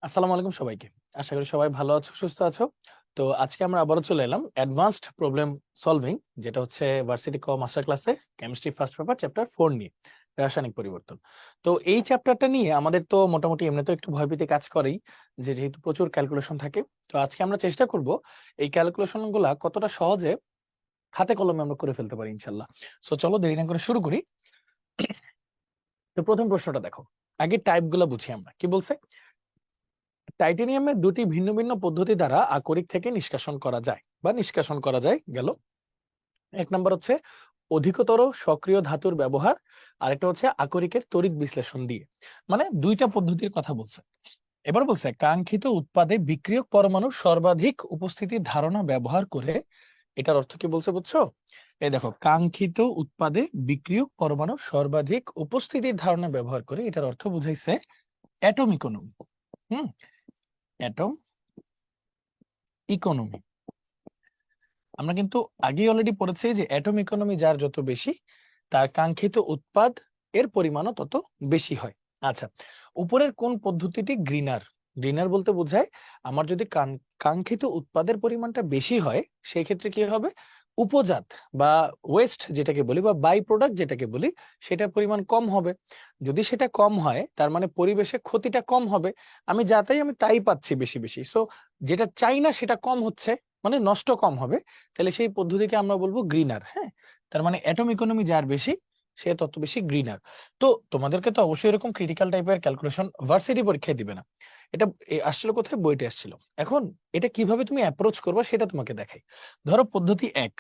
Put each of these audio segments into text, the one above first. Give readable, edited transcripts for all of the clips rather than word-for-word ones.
আসসালামু আলাইকুম সবাইকে। আশা করি সবাই ভালো আছো, সুস্থ আছো। তো আজকে আমরা আবারও চলে এলাম অ্যাডভান্সড প্রবলেম সলভিং, যেটা হচ্ছে ভার্সিটি ক মাস্টার ক্লাসে কেমিস্ট্রি ফার্স্ট পেপার চ্যাপ্টার 4 নিয়ে, রাসায়নিক পরিবর্তন। তো এই চ্যাপ্টারটা নিয়ে আমাদের তো মোটামুটি এমনি তো একটু ভয়ভীতি কাজ করেই, যেহেতু প্রচুর ক্যালকুলেশন থাকে। তো আজকে আমরা চেষ্টা করব এই ক্যালকুলেশন গুলা কতটা সহজে হাতে কলমে আমরা করে ফেলতে পারি ইনশাল্লাহ। সো চলো দেরি না করে শুরু করি। তো প্রথম প্রশ্নটা দেখো, আগে টাইপ গুলা বুঝি আমরা। কি বলছে? টাইটেনিয়ামের দুটি ভিন্ন ভিন্ন পদ্ধতি দ্বারা আকরিক থেকে নিষ্কাশন করা যায় বা নিষ্কাশন করা যায় গেল। এক নম্বর হচ্ছে অধিকতর সক্রিয় ধাতুর ব্যবহার, আরেকটা হচ্ছে আকরিকের তড়িৎ বিশ্লেষণ দিয়ে। মানে দুইটা পদ্ধতির কথা বলছে। এবার বলছে কাঙ্ক্ষিত উৎপাদে বিক্রিয়ক পরমাণুর সর্বাধিক উপস্থিতির ধারণা ব্যবহার করে। এটার অর্থ কি বলছে বুঝছো? এই দেখো, কাঙ্ক্ষিত উৎপাদে বিক্রিয়ক পরমাণুর সর্বাধিক উপস্থিতির ধারণা ব্যবহার করে, এটার অর্থ বুঝাইছে অ্যাটম ইকোনমি। অ্যাটম ইকোনমি আমরা কিন্তু আগে অলরেডি পড়েছি যে অ্যাটম ইকোনমি যার যত বেশি, তার কাঙ্ক্ষিত উৎপাদ এর পরিমাণও তত বেশি হয়। আচ্ছা, উপরের কোন পদ্ধতিটি গ্রিনার? গ্রিনার বলতে বোঝায় আমার যদি কাঙ্ক্ষিত উৎপাদের পরিমাণটা বেশি হয়, সেই ক্ষেত্রে কি হবে? উপজাত বা ওয়েস্ট যেটাকে বলি বা বাই প্রোডাক্ট যেটাকে বলি, সেটার পরিমাণ কম হবে। যদি সেটা কম হয়, তার মানে পরিবেশে ক্ষতিটা কম হবে। আমি আমি তাই পাচ্ছি বেশি বেশি। সো যেটা চাই না সেটা কম হচ্ছে, মানে নষ্ট কম হবে। তাহলে সেই পদ্ধতিকে আমরা বলবো গ্রিনার। হ্যাঁ, তার মানে অ্যাটম ইকোনমি যার বেশি, সে তত বেশি গ্রিনার। তো তোমাদেরকে তো অবশ্যই এরকম ক্রিটিক্যাল টাইপের ক্যালকুলেশন ভার্সিটি পরীক্ষায় দিবে না। এটা আসলে কোথায় বইতে আসছিল। এখন এটা কিভাবে তুমি অ্যাপ্রোচ করবে সেটা তোমাকে দেখাই। ধরো পদ্ধতি এক,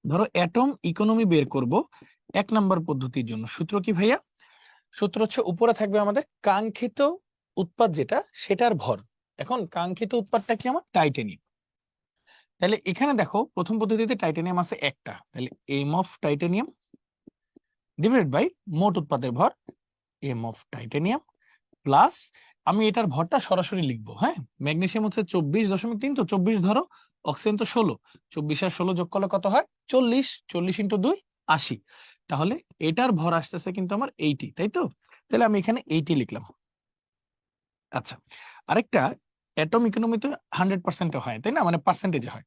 ধরো অ্যাটম ইকোনমি বের করব 1 নম্বর পদ্ধতির জন্য। সূত্র কি ভাইয়া? সূত্র হচ্ছে উপরে থাকবে আমাদের কাঙ্ক্ষিত উৎপাদ যেটা, সেটার ভর। এখন কাঙ্ক্ষিত উৎপাদটা কি? আমার টাইটেনিয়াম। তাহলে এখানে দেখো, প্রথম পদ্ধতিতে টাইটেনিয়াম আছে একটা, তাহলে m of titanium divided by মোট উৎপাদের ভর এম অফ টাইটেনিয়াম প্লাস, আমি এটার ভরটা সরাসরি লিখবো। হ্যাঁ, ম্যাগনেসিয়াম হচ্ছে 24.3, তো 24 ধরো, অক্সিজেন তো 16, 24 আর 16 যোগ করলে কত হয়? 40, 40 ইন্টু 2 80। তাহলে এটার ভর আসতেছে কিন্তু আমার 80, তাই তো? তাহলে আমি এখানে 80 লিখলাম। আচ্ছা, আরেকটা, অ্যাটম ইকোনমি তো 100% হয়, তাই না? মানে পার্সেন্টেজে হয়।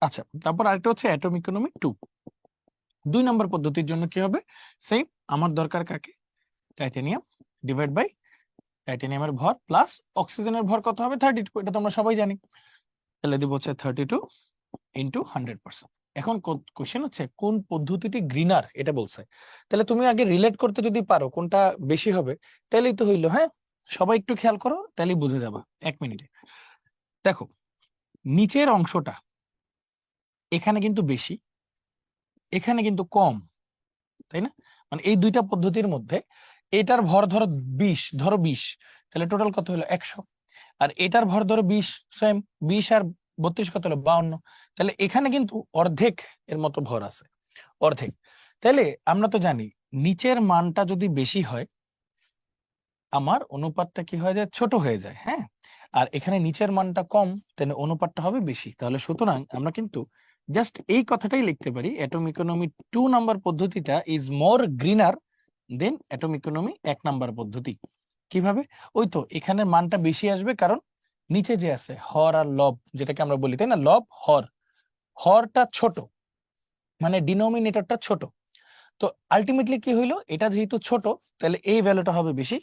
আচ্ছা, তারপর আরেকটা হচ্ছে অ্যাটম ইকোনমি 2। 2 নম্বর পদ্ধতির জন্য কি হবে? সেম, আমার দরকার কাকে? টাইটেনিয়াম ডিভাইড বাই টাইটেনিয়ামের ভর প্লাস অক্সিজেনের ভর কত হবে? 32, এটা তো আমরা সবাই জানি। তাহলে দিব হচ্ছে 32 ইন্টু 100%। এখন কোশ্চেন হচ্ছে কোন পদ্ধতিটি গ্রিনার, এটা বলছে। তাহলে তুমি আগে রিলেট করতে যদি পারো কোনটা বেশি হবে, তাহলেই তো হইলো। হ্যাঁ, সবাই একটু খেয়াল করো, তাহলেই বুঝে যাবা 1 মিনিটে। দেখো, নিচের অংশটা এখানে কিন্তু বেশি, এখানে কিন্তু কম, তাই না? মানে এই দুইটা পদ্ধতির মধ্যে এটার ভর ধরো 20, ধরো 20, তাহলে টোটাল কত হলো? 100। আর এটার ভর ধরো 20, সেম, 20 আর 32 কত হলো? 52। তাহলে এখানে কিন্তু অর্ধেক এর মতো ভর আছে, অর্ধেক। তাহলে আমরা তো জানি নিচের মানটা যদি বেশি হয়, আমার অনুপাতটা কি হয়ে যায়? ছোট হয়ে যায়। হ্যাঁ, আর এখানে নিচের মানটা কম, তাহলে অনুপাতটা হবে বেশি। তাহলে সুতরাং আমরা কিন্তু জাস্ট এই কথাটাই লিখতে পারি, অ্যাটম ইকোনমি 2 নম্বর পদ্ধতিটা is more greener than atom economy 1 নম্বর পদ্ধতি। কিভাবে? ওই তো, এখানে মানটা বেশি আসবে, কারণ নিচে যে আছে হর আর লব, যেটাকে আমরা বলি, তাই না? লব হর, হরটা ছোট, মানে ডিনোমিনেটরটা ছোট। তো আলটিমেটলি কি হইলো? এটা যেহেতু ছোট, তাহলে এই ভ্যালুটা হবে বেশি।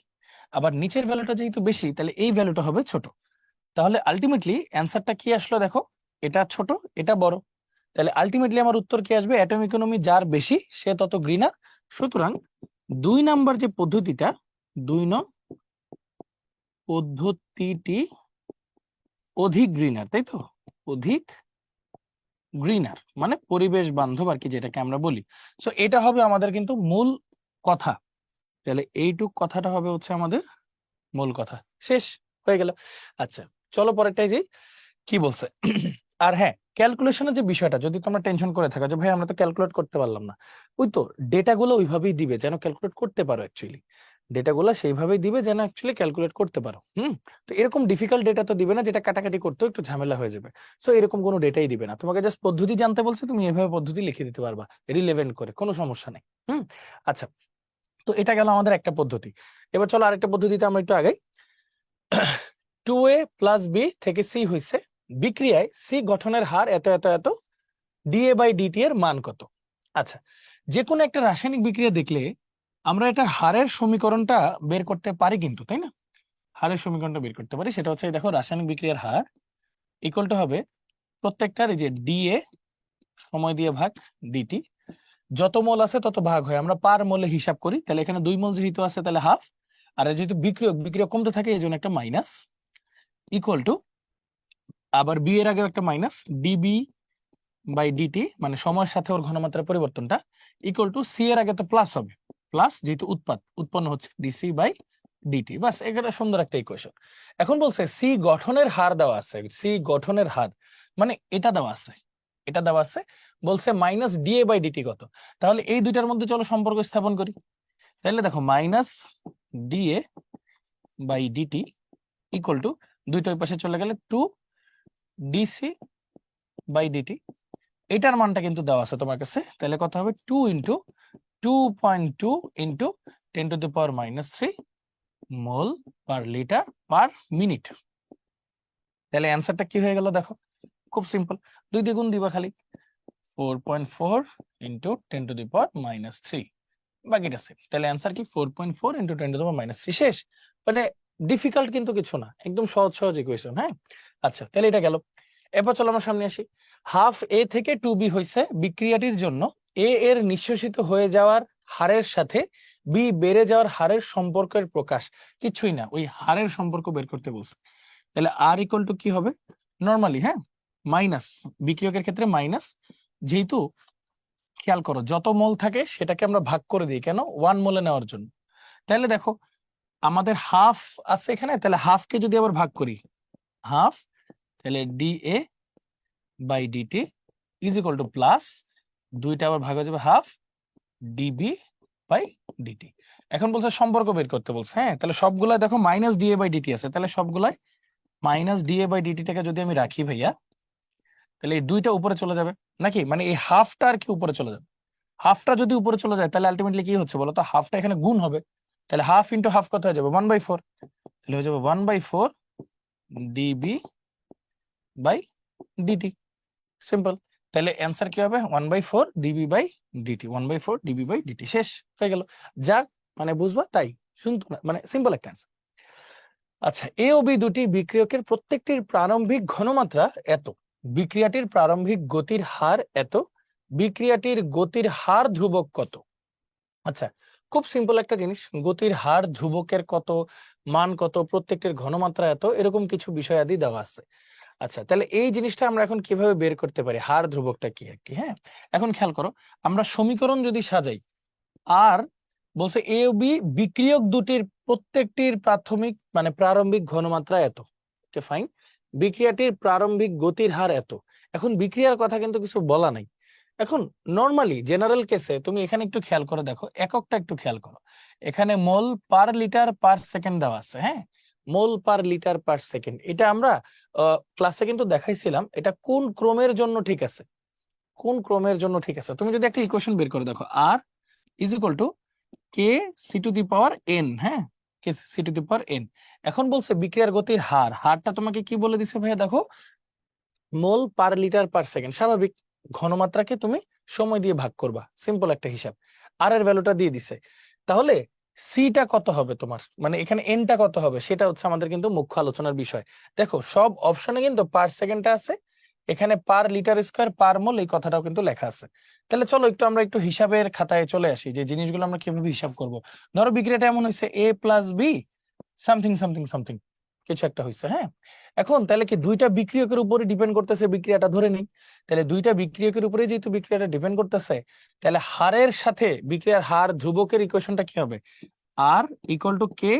আবার নিচের ভ্যালুটা যেহেতু বেশি, তাহলে এই ভ্যালুটা হবে ছোট। তাহলে আলটিমেটলি অ্যান্সারটা কি আসলো দেখো, এটা ছোট, এটা বড়। তাহলে আলটিমেটলি আমার উত্তর কি আসবে? অ্যাটম ইকোনমি যার বেশি সে তত গ্রিনার। সুতরাং 2 নম্বর যে পদ্ধতিটা, 2 নং পদ্ধতিটি অধিক গ্রিনার, তাই তো? অধিক গ্রিনার মানে পরিবেশ বান্ধব আর কি, যেটাকে আমরা বলি। সো এটা হবে আমাদের কিন্তু মূল কথা। তাহলে এইটুক কথাটা হবে হচ্ছে আমাদের মূল কথা। শেষ হয়ে গেল। আচ্ছা, চলো পরেরটাই যাই। কি বলছে? আর হ্যাঁ, ক্যালকুলেশনের যে বিষয়টা, যদি তোমরা টেনশন করে থাকো যে ভাই আমরা তো ক্যালকুলেট করতে পারলাম না, ওই তো ডেটাগুলো ওইভাবেই দিবে যেন ক্যালকুলেট করতে পারো। অ্যাকচুয়ালি ডেটাগুলো সেইভাবেই দিবে যেন অ্যাকচুয়ালি ক্যালকুলেট করতে পারো। তো এরকম ডিফিকাল্ট ডেটা তো দিবে না যেটা কাটাকাটি করতেও একটু ঝামেলা হয়ে যাবে। সো এরকম কোনো ডেটাই দিবে না তোমাকে, জাস্ট পদ্ধতি জানতে বলছে, তুমি এভাবে পদ্ধতি লিখে দিতে পারবা রিলেভেন্ট করে, কোনো সমস্যা নেই। আচ্ছা, তো এটা গেল আমাদের একটা পদ্ধতি। এবার চলো আরেকটা পদ্ধতিতে আমরা একটু আগাই। 2a প্লাস বি থেকে সি হয়েছে, বিক্রিয়ায় সি গঠনের হার এত এত এত, ডিএ বাই ডিটি এর মান কত। আচ্ছা, যে কোনো একটা রাসায়নিক বিক্রিয়া দেখলে আমরা এটা হারের সমীকরণটা বের করতে পারি কিন্তু, তাই না? হারের সমীকরণটা বের করতে পারি, সেটা হচ্ছে দেখো রাসায়নিক বিক্রিয়ার হার ইকুয়াল টু হবে প্রত্যেকটার এই যে ডিএ সময় দিয়ে ভাগ ডিটি, যত মোল আছে তত ভাগ হয়, আমরা পার মোলে হিসাব করি, তাহলে এখানে 2 মোল যেহেতু আছে তাহলে হাফ, আর যেহেতু বিক্রিয়ক কমতে থাকে এই জন্য একটা মাইনাস, ইকুয়াল টু আবার বি এর আগেও একটা মাইনাস, ডিবি বাই ডিটি মানে সময়ের সাথে ওর ঘনমাত্রার পরিবর্তনটা, ইকুয়াল টু সি এর আগে তো প্লাস হবে, প্লাস যেহেতু উৎপন্ন হচ্ছে ডিসি বাই ডিটি, বাস এখানে সুন্দর একটা ইকুয়েশন। এখন বলছে সি গঠনের হার দেওয়া আছে, সি গঠনের হার মানে এটা দেওয়া আছে, এটা দেওয়া আছে, বলছে মাইনাস ডিএ বাই ডিটি কত। তাহলে এই দুইটার মধ্যে চলো সম্পর্ক স্থাপন করি। তাহলে দেখো minus DA by DT equal to দুইটা ওই পাশে চলে গেলে 2 ডিসি বাই ডিটি, এটার মানটা কিন্তু দেওয়া আছে তোমার কাছে, তাহলে কত হবে 2 ইন্টু 2.2 ইন্টু 10⁻³ মোল পার লিটার পার মিনিট। তাহলে অ্যান্সারটা কি হয়ে গেল দেখো, খুব সিম্পল, 2 দিয়ে গুণ দিবা খালি, 4.4 ইন্টু 10⁻³ বাকিটা সেম। তাহলে অ্যান্সার কি 4.4 ইন্টু 10⁻³ শেষ, মানে ডিফিকাল্ট কিন্তু কিছু না, একদম সহজ সহজ ইকুয়েশন। হ্যাঁ, আচ্ছা তাহলে এটা গেল। এরপর চলো আমরা সামনে আসি। হাফ এ থেকে 2b হয়েছে বিক্রিয়াটির জন্য এ এর নিঃশেষিত হয়ে যাওয়ার হারের সাথে বি বেড়ে যাওয়ার হারের সম্পর্কের প্রকাশ, কিছুই না, ওই হারের সম্পর্ক বের করতে বলছে। তাহলে আর ইকুয়াল টু কি হবে, নর্মালি হ্যাঁ মাইনাস, বিক্রিয়কের ক্ষেত্রে মাইনাস, যেহেতু খেয়াল করো যত মোল থাকে সেটাকে আমরা ভাগ করে দিই, কেন 1 মোলে নেওয়ার জন্য। তাহলে দেখো আমাদের হাফ আছে এখানে, তাহলে হাফকে যদি আবার ভাগ করি হাফ, তাহলে dA by dt is equal to plus, দুইটা আবার ভাগ হয়ে যাবে হাফ ডিবি বাই ডিটি। এখন বলছে সম্পর্ক বের করতে বলছে, হ্যাঁ তাহলে সবগুলাই দেখো মাইনাস ডিএ বাই ডিটি আছে, তাহলে সবগুলাই মাইনাস ডিএ বাই ডিটিটাকে যদি আমি রাখি ভাইয়া, তাহলে এই দুইটা উপরে চলে যাবে নাকি, মানে এই হাফটা আর কি উপরে চলে যাবে, হাফটা যদি উপরে চলে যায় তাহলে আলটিমেটলি কি হচ্ছে বলো তো, হাফটা এখানে গুণ হবে, তাহলে হাফ ইন্টু হাফ কত হয়ে যাবে 1/4, তাহলে হয়ে যাবে 1/4 ডিবি বাই ডিটি, সিম্পল। তাহলে অ্যান্সার কি হবে 1/4 dB by dt, 1/4 dB by dt, শেষ হয়ে গেল। যা মানে বুঝবা তাই, শুনতো না, মানে সিম্পল একটা অ্যান্সার। আচ্ছা, এ ও বি দুটি বিক্রিয়কের প্রত্যেকটির প্রারম্ভিক ঘনমাত্রা এত, বিক্রিয়াটির প্রারম্ভিক গতির হার এত, বিক্রিয়াটির গতির হার ধ্রুবক কত। আচ্ছা, খুব সিম্পল একটা জিনিস, গতির হার ধ্রুবকের কত, মান কত, প্রত্যেকটির ঘনমাত্রা এত, এরকম কিছু বিষয় আদি দেওয়া আছে। আচ্ছা, তাহলে এই জিনিসটা আমরা এখন কিভাবে বের করতে পারি, হার ধ্রুবকটা কি একটি। হ্যাঁ, এখন খেয়াল করো, আমরা সমীকরণ যদি সাজাই, আর বলছে এ ও বি বিক্রিয়ক দুটির প্রত্যেকটির প্রাথমিক মানে প্রারম্ভিক ঘনমাত্রা এত, ওকে ফাইন, বিক্রিয়াটির প্রারম্ভিক গতির হার এত। এখন বিক্রিয়ার কথা কিন্তু কিছু বলা নাই। এখন নরমালি জেনারেল কেসে তুমি এখানে একটু খেয়াল করে দেখো, এককটা একটু খেয়াল করো, এখানে মোল পার লিটার পার সেকেন্ড দেওয়া আছে। হ্যাঁ, মোল পার লিটার পার সেকেন্ড, এটা আমরা ক্লাসে কিন্তু দেখাইছিলাম, এটা কোন ক্রমের জন্য ঠিক আছে, কোন ক্রমের জন্য ঠিক আছে। তুমি যদি একটা ইকুয়েশন বের করে দেখো, r is equal to k c to the power n, হ্যাঁ k c to the power n. এখন বলছে বিক্রিয়ার গতির হার, হারটা তোমাকে কি বলে দিছে ভাইয়া দেখো, মোল পার লিটার পার সেকেন্ড, স্বাভাবিক ঘনমাত্রাকে তুমি সময় দিয়ে ভাগ করবা, সিম্পল একটা হিসাব, আর এর ভ্যালুটা দিয়ে দিছে। তাহলে সিটা কত হবে তোমার, মানে এখানে এনটা কত হবে, সেটা হচ্ছে আমাদের কিন্তু মুখ্য আলোচনার বিষয়। দেখো সব অপশনে কিন্তু পার সেকেন্ডটা আছে, এখানে পার লিটার স্কয়ার পার মোল এই কথাটাও কিন্তু লেখা আছে। তাহলে চলো আমরা একটু হিসাবের খাতায় চলে আসি, যে জিনিসগুলো আমরা কিভাবে হিসাব করব। ধরো বিক্রিয়াটা এমন হয়েছে a plus b something something something কিছু একটা হয়েছে। হ্যাঁ, এখন তাহলে কি দুইটা বিক্রিয়কের উপরে ডিপেন্ড করতেছে বিক্রিয়াটা, ধরে নিই তাহলে দুইটা বিক্রিয়কের উপরে যেহেতু বিক্রিয়াটা ডিপেন্ড করতেছে, তাহলে হারের সাথে বিক্রিয়ার হার ধ্রুবকের ইকুয়েশনটা কি হবে, আর ইকুয়াল টু কে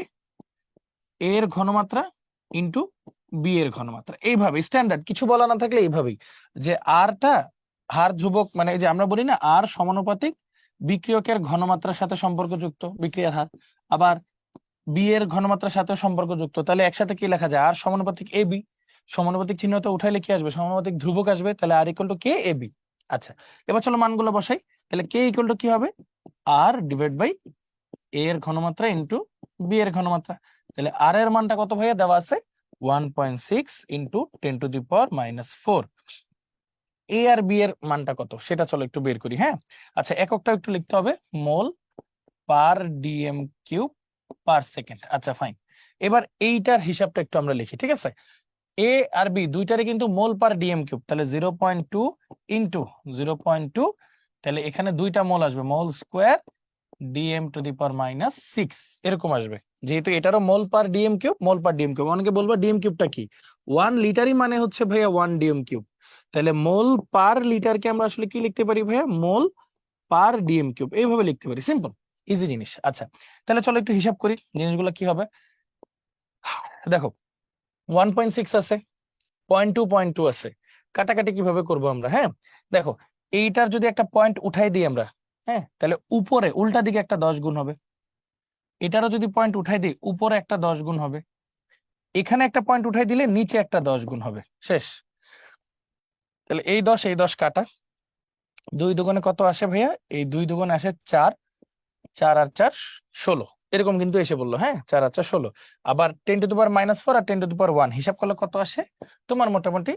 এর ঘনমাত্রা ইন্টু বি এর ঘনমাত্রা। এইভাবে স্ট্যান্ডার্ড, কিছু বলা না থাকলে এইভাবেই, যে আরটা হার ধ্রুবক, মানে এই যে আমরা বলি না আর সমানুপাতিক বিক্রিয়কের ঘনমাত্রার সাথে সম্পর্কযুক্ত বিক্রিয়ার হার, আবার বি এর ঘনমাত্রার সাথে সম্পর্কযুক্ত, তাহলে একসাথে কি লেখা যায়, আর সমানুপাতিক এ বি, সমানুপাতিক চিহ্নটা উঠাইলে কি আসবে, সমানুপাতিক ধ্রুবক আসবে, তাহলে r equal to k a b. আচ্ছা, এবার চলো মানগুলো বসাই, তাহলে কে ইকুয়াল টু কি হবে, আর ডিভাইড বাই এ এর ঘনমাত্রা ইন্টু বি এর ঘনমাত্রা। তাহলে আর এর মানটা কত ভাইয়া দেওয়া আছে 1.6 ইন্টু 10⁻⁴। এ আর বি এর মানটা কত সেটা চলো একটু বের করি। হ্যাঁ, আচ্ছা, এককটা একটু লিখতে হবে, মোল পার ডিএম কিউব পার সেকেন্ড। আচ্ছা ফাইন, এবার এইটার হিসাবটা একটু আমরা লিখি, ঠিক আছে। এ আর বি দুইটারে কিন্তু মোল পার ডিএম কিউব, তাহলে 0.2 ইন্টু 0.2, তাহলে এখানে দুইটা মোল আসবে, মোল স্কোয়ার DM⁻⁶ এরকম আসবে। যেহেতু এটারও মোল পার ডিএম কিউব, মোল পার ডিএম কিউব, অনেকে বলবো ডিএম কিউবটা কি, 1 লিটারই মানে হচ্ছে ভাইয়া 1 ডিএম কিউব, তাহলে মোল পার লিটারকে আমরা আসলে কি লিখতে পারি ভাইয়া, মোল পার ডিএম কিউব, এইভাবে লিখতে পারি, সিম্পল ইজি জিনিস। আচ্ছা, তাহলে চলো একটু হিসাব করি জিনিসগুলো কি হবে। দেখো 1.6 আছে, 0.2 আছে, কাটাকাটি কিভাবে করব আমরা। হ্যাঁ, দেখো এইটার যদি একটা পয়েন্ট উঠাই দিই আমরা, হ্যাঁ, তাহলে উপরে উল্টা দিকে একটা 10 গুণ হবে। এটারও যদি পয়েন্ট উঠাই দিই, উপরে একটা 10 গুণ হবে, এখানে একটা পয়েন্ট উঠাই দিলে নিচে একটা 10 গুণ হবে, শেষ। তাহলে এই 10 কাটা, 2 দুগুণে কত আসে ভাইয়া, এই 2 দুগুণে আসে 4, 4 আর 4 16, এরকম কিন্তু এসে বললো। হ্যাঁ, 4 আর 4 16, আবার 10⁻⁻⁴ আর 10⁻⁻1 হিসাব করলে কত আসে তোমার, মোটামুটি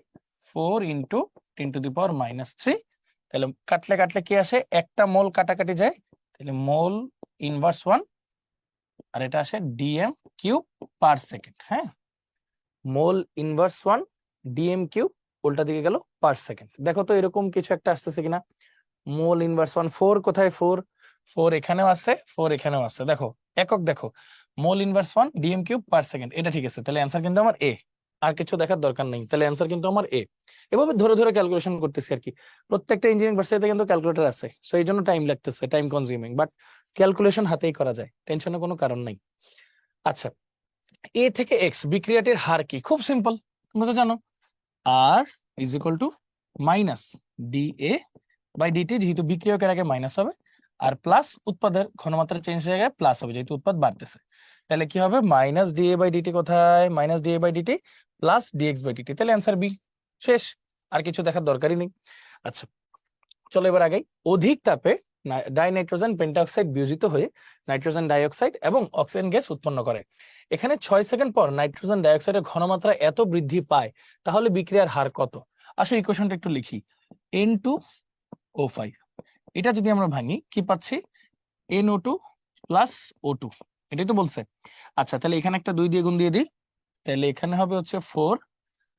4 ইন্টু 10⁻⁻3। তাহলে কাটলে কাটলে কি আসে, একটা মোল কাটাকাটি যায়, তাহলে মোল ইনভার্স 1, আর এটা আসে ডিএম কিউব পার সেকেন্ড। হ্যাঁ, মোল ইনভার্স 1 ডিএম কিউব, উল্টা দিকে গেল পার সেকেন্ড। দেখো তো এরকম কিছু একটা আসতেছে কিনা, মোল ইনভার্স 1, 4 কোথায়, 4 এখানেও আছে, 4 এখানেও আছে, দেখো একক দেখো, mole inverse 1 DM cube per second, এটা ঠিক আছে, তাহলে অ্যান্সার কিন্তু আমার এ, আর কিছু দেখার দরকার নেই, তাহলে অ্যান্সার কিন্তু আমার এ। এভাবে ধরে ধরে ক্যালকুলেশন করতেছি আর কি, প্রত্যেকটা ইঞ্জিনিয়ারিং ভার্সিটিতে কিন্তু ক্যালকুলেটর আছে, সো এই জন্য টাইম লাগতেছে, টাইম কনজিউমিং, বাট ক্যালকুলেশন হাতেই করা যায়, টেনশনের কোনো কারণ নাই। আচ্ছা, এ থেকে এক্স বিক্রিয়াটির হার কি, খুব সিম্পল, তোমরা তো জানো, r is equal to minus DA by d t, যেহেতু বিক্রিয়কের আগে মাইনাস হবে, আর প্লাস উৎপাদের ঘনমাত্রা চেঞ্জ জায়গায় প্লাস হবে, যেহেতু উৎপাদ বাড়তেছে, তাহলে কি হবে, মাইনাস ডিএ বাই ডিটি কোথায়, minus DA by dt plus dx by dt, তাহলে অ্যান্সার বি, শেষ, আর কিছু দেখার দরকারই নেই। আচ্ছা, চলো এবার আগে, অধিক তাপে ডাইনাইট্রোজেন পেন্টাঅক্সাইড বিয়োজিত হয়ে নাইট্রোজেন ডাইঅক্সাইড এবং অক্সিজেন গ্যাস উৎপন্ন করে। এখানে 6 সেকেন্ড পর নাইট্রোজেন ডাইঅক্সাইডের ঘনমাত্রা এত বৃদ্ধি পায়, তাহলে বিক্রিয়ার হার কত। আসো ইকুয়েশনটা একটু লিখি, N2O5, এটা যদি আমরা ভাঙি কি পাচ্ছি, NO2 প্লাস O2, এটাই তো বলছে। আচ্ছা, তাহলে এখানে একটা 2 দিয়ে গুণ দিয়ে দিই, তাহলে এখানে হবে হচ্ছে 4,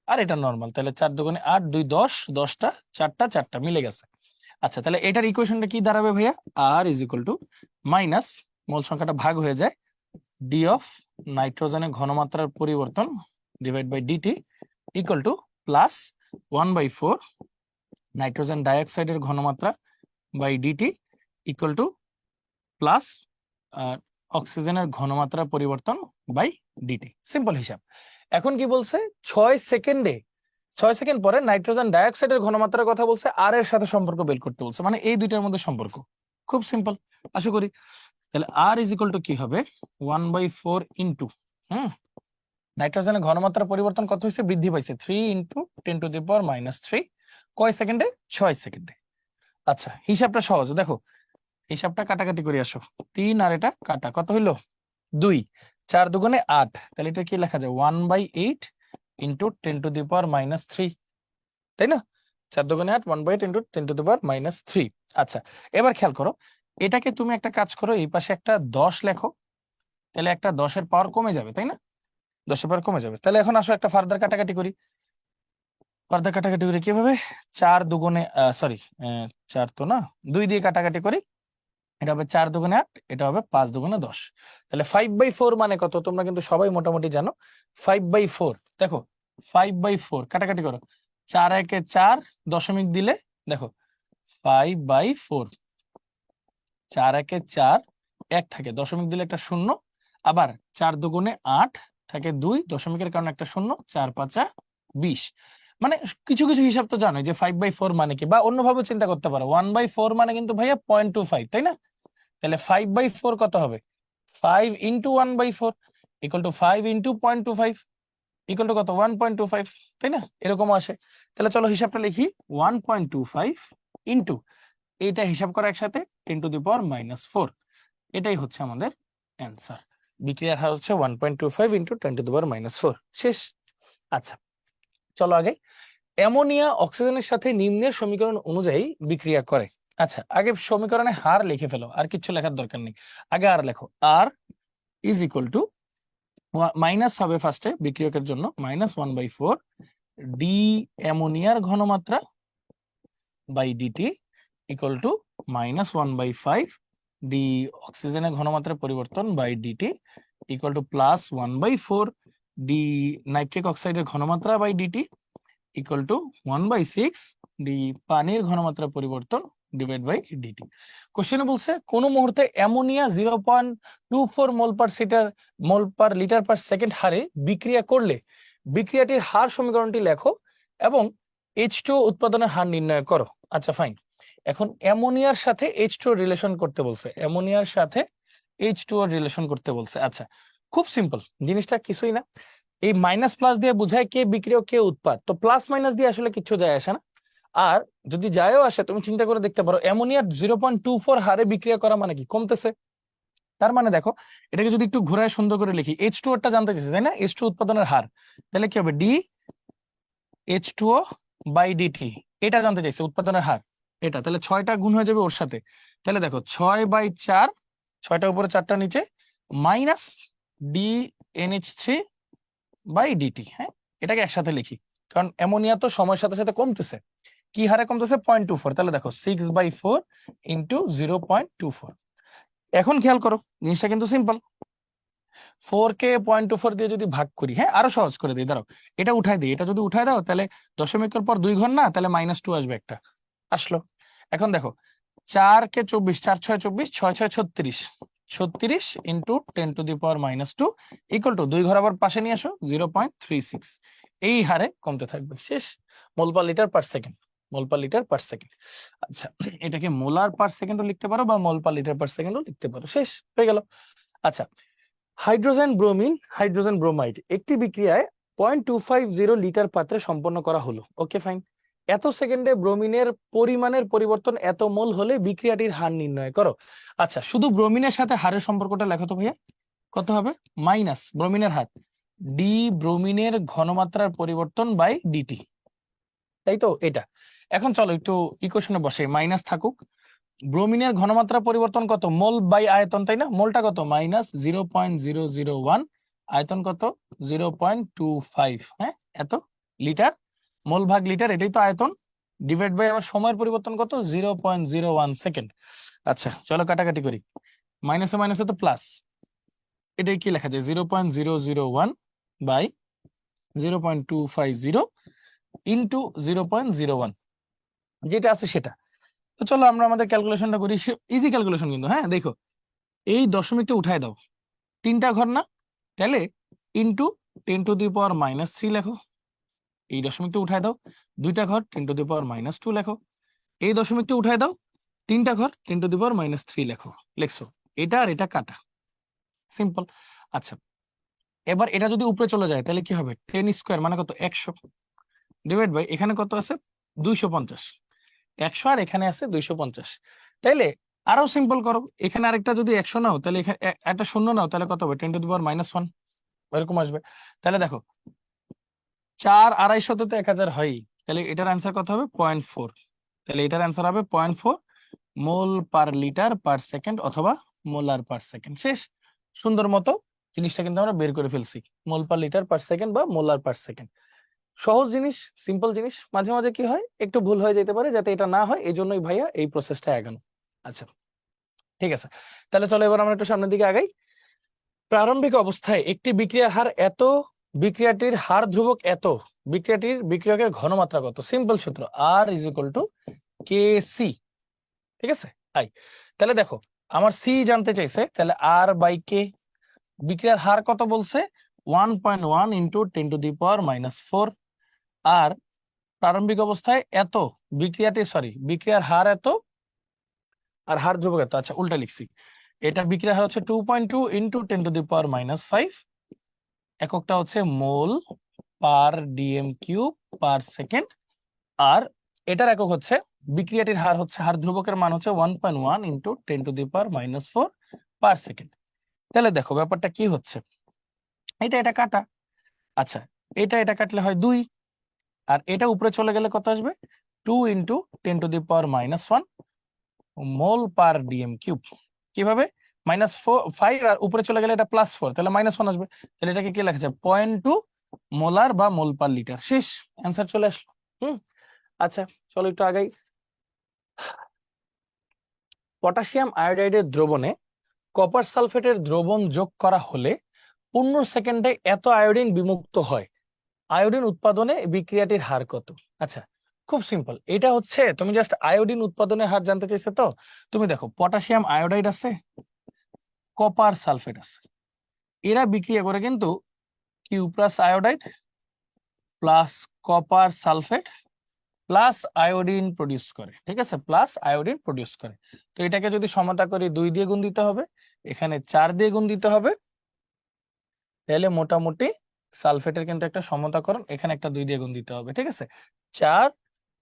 আর এটা নর্মাল, তাহলে 4 দুগুণে 8, 2 10, 10টা 4টা 4টা মিলে গেছে। আচ্ছা, তাহলে এটার ইকুয়েশনটা কি দাঁড়াবে ভাইয়া, r is equal to minus, mole সংখ্যাটা ভাগ হয়ে যায়, ডি অফ নাইট্রোজেনের ঘনমাত্রার পরিবর্তন divide by DT equal to plus 1/4 nitrogen ডাইঅক্সাইডের ঘনমাত্রা by DT equal to plus অক্সিজেনের ঘনমাত্রা পরিবর্তন বাই ডিটি, সিম্পল হিসাব। এখন কি বলছে, 6 সেকেন্ড পরে নাইট্রোজেন ডাইঅক্সাইডের ঘনমাত্রার কথা বলছে, আর এর সাথে সম্পর্ক বের করতে বলছে, মানে এই দুইটার মধ্যে সম্পর্ক খুব সিম্পল আশা করি। তাহলে আর ইজ ইকুয়াল টু কি হবে, 1/4 ইন্টু নাইট্রোজেনের ঘনমাত্রা পরিবর্তন কত হয়েছে, বৃদ্ধি পাইছে, 3 ইন্টু 10⁻⁻3, কয় সেকেন্ডে, 6 সেকেন্ডে। আচ্ছা, হিসাবটা সহজ, দেখো হিসাবটা কাটাকাটি করে আসো, 3 আর এটা কাটা, কত হইলো 2, 4 দুগুণে 8, তাহলে এটা কি লেখা যায় 1/8 ইন্টু 10⁻⁻3, তাই না, 4 দুগুণে 8, 1/8 ইন্টু 10⁻⁻3। আচ্ছা, এবার খেয়াল করো, এটাকে তুমি একটা কাজ করো, এই পাশে একটা 10 লেখো, তাহলে একটা 10-এর পাওয়ার কমে যাবে, তাই না, 10-এর পাওয়ার কমে যাবে। তাহলে এখন আসো একটা ফার্দার কাটাকাটি করি, ফার্দার কাটাকাটি করি কিভাবে, 4 দুগুণে সরি 4 তো না, 2 দিয়ে কাটাকাটি করি, এটা হবে 4 দুগুণে 8, এটা হবে 5 দুগুণে 10, তাহলে 5/4 মানে কত, তোমরা কিন্তু সবাই মোটামুটি জানো, 5/4, দেখো 5/4 কাটাকাটি করো, 4 একে 4, দশমিক দিলে দেখো 5/4, 4 একে 4, 1 থাকে, দশমিক দিলে একটা শূন্য, আবার 4 দুগুণে 8 থাকে 2, দশমিকের কারণে একটা শূন্য, 4 5 20, মানে কিছু কিছু হিসাব তো জানো যে 5/4 মানে কি, বা অন্যভাবে চিন্তা করতে পারো, 1/4 মানে কিন্তু ভাইয়া 0.25, তাই না, তাহলে 5/4 কত হবে, 5 into 1/4 equal to 5 into 0.25 equal to কত, 1.25, তাই না, এরকম আসে। তাহলে চলো হিসাবটা লিখি, 1.25 ইন্টু, এইটা হিসাব করা একসাথে 10⁻⁻4, এটাই হচ্ছে আমাদের অ্যান্সার। বিক্রিয়ার হার হচ্ছে 1.25 ইন্টু 10⁻⁻4, শেষ। আচ্ছা, চলো আগে। অ্যামোনিয়া অক্সিজেনের সাথে নিম্নের সমীকরণ অনুযায়ী বিক্রিয়া করে। আচ্ছা, আগে সমীকরণে হার লিখে ফেলো, আর কিছু লেখার দরকার নেই। আগে আর লেখো, r is equal to minus হবে ফার্স্টে বিক্রিয়কের জন্য -1/4 ডি অ্যামোনিয়ার ঘনমাত্রা by DT equal to -1/5 d অক্সিজেনের ঘনমাত্রা পরিবর্তন by DT equal to +1/4 d nitric অক্সাইডের ঘনমাত্রা by DT equal to 1/6 d পানির ঘনমাত্রা পরিবর্তন ডিভাইড বাই ডিটি। কোশ্চেনে বলছে কোন মুহূর্তে অ্যামোনিয়া 0.24 মোল পার লিটার পার সেকেন্ড হারে বিক্রিয়া করলে বিক্রিয়াটির হার সমীকরণটি লেখো এবং H2O উৎপাদনের হার নির্ণয় করো। আচ্ছা ফাইন, এখন অ্যামোনিয়ার সাথে H2O রিলেশন করতে বলছে, অ্যামোনিয়ার সাথে H2O রিলেশন করতে বলছে। আচ্ছা, খুব সিম্পল, জিনিসটা কিছুই না। এই মাইনাস প্লাস দিয়ে বোঝায় কে বিক্রিয়ক কে উৎপাদ, তো প্লাস মাইনাস দিয়ে আসলে কিছু যায় আসে না। আর যদি যায়ও আসে, তুমি চিন্তা করে দেখতে পারো অ্যামোনিয়ার 0.24 হারে বিক্রিয়া করা মানে কি, কমতেছে। তার মানে দেখো, এটাকে যদি একটু ঘোরায় সুন্দর করে লিখি, H2O টা জানতে চাইছে তাই না, H2O উৎপাদনের হার, তাহলে কি হবে ডি H2O বাই ডিটি, এটা জানতে চাইছে উৎপাদনের হার এটা, তাহলে 6টা গুণ হয়ে যাবে ওর সাথে। তাহলে দেখো 6/4, 6টা উপরে 4টা নিচে, minus D NH3 by DT. হ্যাঁ, এটাকে একসাথে লিখি, কারণ অ্যামোনিয়া তো সময়ের সাথে সাথে কমতেছে। কি হারে কমতেছে? 0.24। তাহলে দেখো 6/4 ইন্টু 0.24। এখন খেয়াল করো, জিনিসটা কিন্তু সিম্পল। 4 কে 0.24 দিয়ে যদি ভাগ করি, হ্যাঁ আরো সহজ করে দিই, দাঁড়াও এটা উঠাই দিই, এটা যদি উঠাই দাও তাহলে দশমিকের পর 2 ঘর না, তাহলে -2 আসবে, একটা আসলো। এখন দেখো 4 কে 24, 4 6 24, 6 6 36, 36 ইন্টু 10⁻², ইকুয়াল টু 2 ঘর আবার পাশে নিয়ে আসো 0.36। এই হারে কমতে থাকবে, শেষ। মোল পার লিটার পার সেকেন্ড, মোল পার লিটার পার সেকেন্ড। আচ্ছা, এটাকে মোলার পার সেকেন্ডও লিখতে পারো বা মোল পার লিটার পার সেকেন্ডও লিখতে পারো, শেষ হয়ে গেল। আচ্ছা, হাইড্রোজেন ব্রোমিন, হাইড্রোজেন ব্রোমাইড একটি বিক্রিয়ায় 0.250 লিটার পাত্রে সম্পন্ন করা হলো। ওকে ফাইন, এত সেকেন্ডে ব্রোমিনের পরিমাণের পরিবর্তন এত মোল হলে বিক্রিয়াটির হার নির্ণয় করো। আচ্ছা, শুধু ব্রোমিনের সাথে হারের সম্পর্কটা লেখো তো ভাইয়া, কত হবে? মাইনাস ব্রোমিনের হার ডি ব্রোমিনের ঘনমাত্রার পরিবর্তন বাই ডিটি, তাই তো এটা। এখন চলো একটু ইকুয়েশনে বসে, মাইনাস থাকুক, ব্রোমিনের ঘনমাত্রা পরিবর্তন কত? মোল বাই আয়তন, তাই না? মোলটা কত? -0.001, আয়তন কত? 0.25। হ্যাঁ, এত লিটার, মোল ভাগ লিটার, এটাই তো আয়তন, ডিভাইড বাই আবার সময়ের পরিবর্তন কত? 0.01 সেকেন্ড। আচ্ছা চলো কাটাকাটি করি, মাইনাসে মাইনাসে তো প্লাস, এটাই কি লেখা যায়? 0.001 বাই 0.250 ইন্টু 0.01, যেটা আছে সেটা। তো চলো আমরা আমাদের ক্যালকুলেশনটা করি, ইজি ক্যালকুলেশন কিন্তু। হ্যাঁ দেখো, এই দশমিকটা উঠায় দাও, 3টা ঘর না, তাহলে ইন্টু 10⁻³ লেখো। এই দশমিকটা উঠায় দাও, 2টা ঘর, 10⁻² লেখো। এই দশমিকটা উঠায় দাও, 3টা ঘর, 10⁻³ লেখো। লেখছো, এটা আর এটা কাটা, সিম্পল। আচ্ছা, এবার এটা যদি উপরে চলে যায় তাহলে কি হবে? 10² মানে কত? 100, ডিভাইড বাই এখানে কত আছে? 250। 100 আর এখানে আছে 250। তাইলে আরো সিম্পল করো, এখানে আরেকটা যদি 100 নাও, তাহলে এখানে একটা শূন্য নাও, তাহলে কত হবে? 10⁻⁻1 এরকম আসবে। তাহলে দেখো 4 250 তো 1000 হয়ই, তাহলে এটার অ্যান্সার কত হবে? 0.4। তাহলে এটার অ্যান্সার হবে 0.4 মোল পার লিটার পার সেকেন্ড অথবা মোলার পার সেকেন্ড। শেষ, সুন্দর মতো জিনিসটা কিন্তু আমরা বের করে ফেলছি, মোল পার লিটার পার সেকেন্ড বা মোলার পার সেকেন্ড। সহজ জিনিস, সিম্পল জিনিস, মাঝে মাঝে কি হয় একটু ভুল হয়ে যেতে পারে, যাতে এটা না হয় এই জন্যই ভাইয়া এই প্রসেসটা এগানো। আচ্ছা ঠিক আছে, তাহলে চলো এবার আমরা একটু সামনের দিকে আগাই। প্রারম্ভিক অবস্থায় একটি বিক্রিয়ার হার এত, বিক্রিয়াটির হার ধ্রুবক এত, বিক্রিয়াটির বিক্রিয়কের ঘনমাত্রা কত? সিম্পল সূত্র, আর ইজ ইকুয়াল টু KC। ঠিক আছে, আই। তাহলে দেখো আমার সি জানতে চাইছে, তাহলে আর বাই কে। বিক্রিয়ার হার কত বলছে? 1.1 ইন্টু 10⁻⁻4। আর প্রারম্ভিক অবস্থায় এত, বিক্রিয়ার হার এত আর হার ধ্রুবক এত। আচ্ছা উল্টা লিখছি, এটা বিক্রিয়ার হার হচ্ছে 2.2 ইন্টু 10⁻⁵। এককটা হচ্ছে মোল পার ডিএম কিউব পার সেকেন্ড। আর এটার একক হচ্ছে, বিক্রিয়াটির হার হচ্ছে, হার ধ্রুবকের মান হচ্ছে 1.1 ইন্টু 10⁻⁴ পার সেকেন্ড। তাহলে দেখো ব্যাপারটা কি হচ্ছে, এটা কাটা। আচ্ছা, এটা কাটলে হয় 2, আর এটা উপরে চলে গেলে কত আসবে? 2 × 10⁻⁻1 মোল পার ডিএম কিউব। কিভাবে? -5 আর উপরে চলে গেলে এটা +4, তাহলে -1 আসবে। তাহলে এটাকে কি লেখা যায়? 0.2 মোলার বা মোল পার লিটার। শেষ, অ্যান্সার চলে আসলো। আচ্ছা, চলো একটু আগাই। পটাশিয়াম আয়োডাইডের দ্রবণে কপার সালফেটের দ্রবণ যোগ করা হলে 15 সেকেন্ডে এত আয়োডিন বিমুক্ত হয়। আয়োডিন উৎপাদনে বিক্রিয়াটির হার কত? আচ্ছা, খুব সিম্পল। এটা হচ্ছে তুমি জাস্ট আয়োডিন উৎপাদনের হার জানতে চাইছো তো। তুমি দেখো, পটাশিয়াম আয়োডাইড আছে, কপার সালফেট আছে, এরা বিক্রিয়া করে কিন্তু Q plus iodide plus copper sulphate plus iodine produce করে। ঠিক আছে, প্লাস আয়োডিন প্রডিউস করে। তো এটাকে যদি সমতা করি, 2 দিয়ে গুণ দিতে হবে, এখানে 4 দিয়ে গুণ দিতে হবে, তাহলে মোটামুটি সালফেটের কিন্তু একটা সমতাকরণ, এখানে একটা 2 দিয়ে গুণ দিতে হবে। ঠিক আছে, 4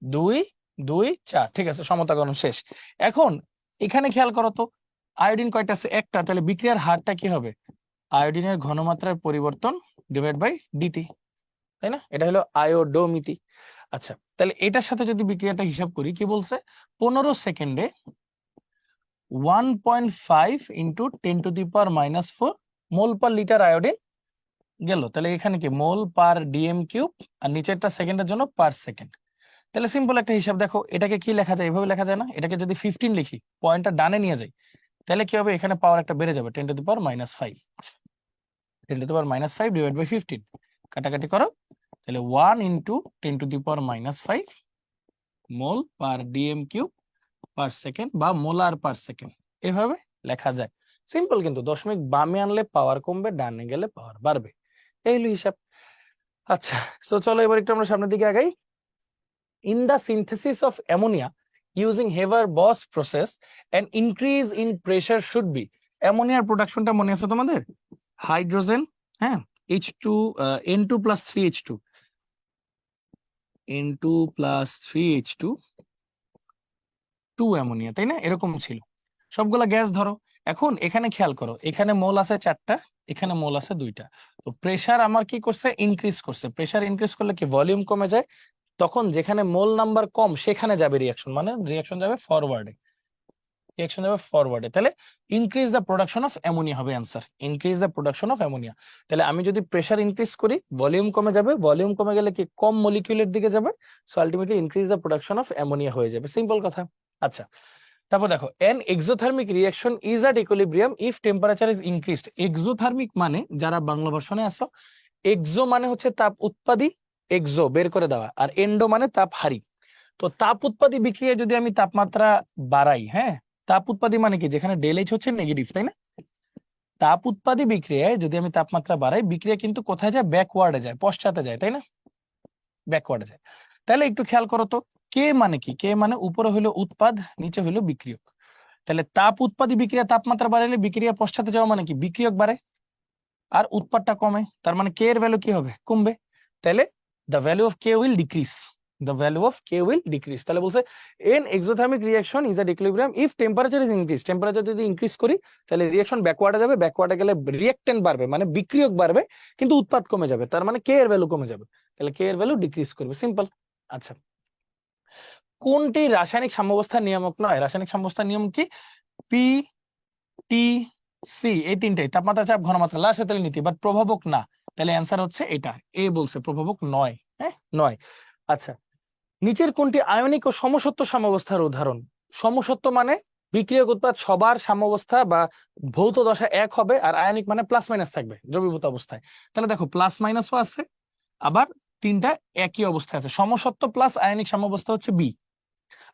2 2 4। ঠিক আছে, সমতাকরণ শেষ। এখন এখানে খেয়াল করো তো, আয়োডিন কয়টা আছে? একটা। তাহলে বিক্রিয়ার হারটা কি হবে? আয়োডিনের ঘনমাত্রার পরিবর্তন ডিভাইড বাই ডিটি, তাই না? এটা হলো আয়োডোমিতি। আচ্ছা, তাহলে এটার সাথে যদি বিক্রিয়াটা হিসাব করি, কি বলছে? 15 সেকেন্ডে 1.5 × 10⁻⁻4 মোল পার লিটার আয়োডিন গেল। তাহলে এখানে কি মোল পার ডিএম কিউব, আর নিচেরটা সেকেন্ডের জন্য পার সেকেন্ড। তাহলে সিম্পল একটা হিসাব দেখো, এটাকে কি লেখা যায়? এভাবে লেখা যায় না? এটাকে যদি 15 লিখি, পয়েন্টটা ডানে নিয়ে যাই, তাহলে কি হবে? এখানে পাওয়ার একটা বেড়ে যাবে, 10⁻⁻5। 10⁻⁻5 ডিভাইড বাই 15, কাটাকাটি করো, তাহলে 1 × 10⁻⁻5 মোল পার ডিএম কিউব পার সেকেন্ড বা মোলার পার সেকেন্ড, এভাবে লেখা যায়। সিম্পল, কিন্তু দশমিক বামে আনলে পাওয়ার কমবে, ডানে গেলে পাওয়ার বাড়বে। এই হলো হিসাব। আচ্ছা, তো চলো এবার একটু আমরা সামনের দিকে আগাই। In the synthesis of ammonia using Haber-Bosch process, an increase in pressure should be. অ্যামোনিয়ার প্রোডাকশনটা মনে আছে তোমাদের? হাইড্রোজেন, হ্যাঁ, H2 N2 + 3H2, N2 + 3H2, 2 ammonia, তাই না? এরকম ছিল। সবগুলা গ্যাস ধরো। এখন এখানে খেয়াল করো, এখানে মোল আছে 4টা, এখানে মোল আছে 2টা। তো প্রেসার আমার কি করছে? ইনক্রিজ করছে। প্রেসার ইনক্রিজ করলে কি ভলিউম কমে যায়? তখন যেখানে মোল নাম্বার কম, সেখানে যাবে রিয়াকশন, মানে রিয়াকশন যাবে ফরওয়ার্ডে। রিয়াকশন যাবে ফরওয়ার্ডে, তাহলে increase the production of ammonia হবে answer. Increase the production of ammonia. তাহলে আমি যদি প্রেসার ইনক্রিজ করি, ভলিউম কমে যাবে, ভলিউম কমে গেলে কি কম মলিকিউলের দিকে যাবে, so ultimately increase the production of ammonia হয়ে যাবে। সিম্পল কথা। আচ্ছা, তারপর দেখো, N exothermic reaction is at equilibrium if temperature is increased. Exothermic মানে, যারা বাংলা ভার্সনে আসো, এক্সো মানে হচ্ছে তাপ উৎপাদী, এক্সো বের করে দেওয়া, আর এন্ডো মানে তাপ হারি। তো তাপ উৎপাদী বিক্রিয়া যদি আমি তাপমাত্রা বাড়াই, হ্যাঁ, তাপ উৎপাদী মানে কি? যেখানে ΔH হচ্ছে নেগেটিভ, তাই না? তাপ উৎপাদী বিক্রিয়ায় যদি আমি তাপমাত্রা বাড়াই, বিক্রিয়া কিন্তু কোথায় যায়? ব্যাকওয়ার্ডে যায়, পশ্চাতে যায়, তাই না? ব্যাকওয়ার্ডে যায়। তাহলে একটু খেয়াল করো তো, কে মানে কি? কে মানে উপরে হলো উৎপাদ, নিচে হলো বিক্রিয়ক। তাহলে তাপ উৎপাদী বিক্রিয়া তাপমাত্রা বাড়ালে বিক্রিয়া পশ্চাতে যাওয়া মানে কি? বিক্রিয়ক বাড়ে আর উৎপাদটা কমে, তার মানে কে এর ভ্যালু কি হবে? কমবে। তাহলে the value of K will decrease, the value of K will decrease. তাহলে বলছে N exothermic reaction is at equilibrium if temperature is increase. Temperature যদি ইনক্রিজ করি, তাহলে রিয়াকশন ব্যাকওয়ার্ডে যাবে, ব্যাকওয়ার্ডে গেলে রিয়েক্টেন্ট বাড়বে, মানে বিক্রিয়ক বাড়বে, কিন্তু উৎপাদ কমে যাবে, তার মানে কে এর ভ্যালু কমে যাবে, তাহলে কে এর ভ্যালু ডিক্রিজ করবে। সিম্পল। আচ্ছা, কোনটি রাসায়নিক সাম্যাবস্থার নিয়ামক নয়? রাসায়নিক সাম্যাবস্থার নিয়ম কি? পি, টি, সি, এই তিনটাই, তাপমাত্রা, চাপ, ঘনমাত্রা, লাসেতলী নীতি, বাট প্রভাবক না। তাহলে অ্যান্সার হচ্ছে এটা, এ বলছে প্রভাবক নয়। হ্যাঁ, নয়। আচ্ছা, নিচের কোনটি আয়নিক ও সমসত্ব সাম্যাবস্থার উদাহরণ? সমসত্ব মানে বিক্রিয়ক উৎপাদ সবার সাম্যাবস্থা বা ভৌত দশা এক হবে, আর আয়নিক মানে প্লাস মাইনাস থাকবে দ্রবীভূত অবস্থায়। তাহলে দেখো, প্লাস মাইনাসও আছে, আবার তিনটা একই অবস্থায় আছে। সমসত্ব প্লাস আয়নিক সাম্যাবস্থা হচ্ছে বি,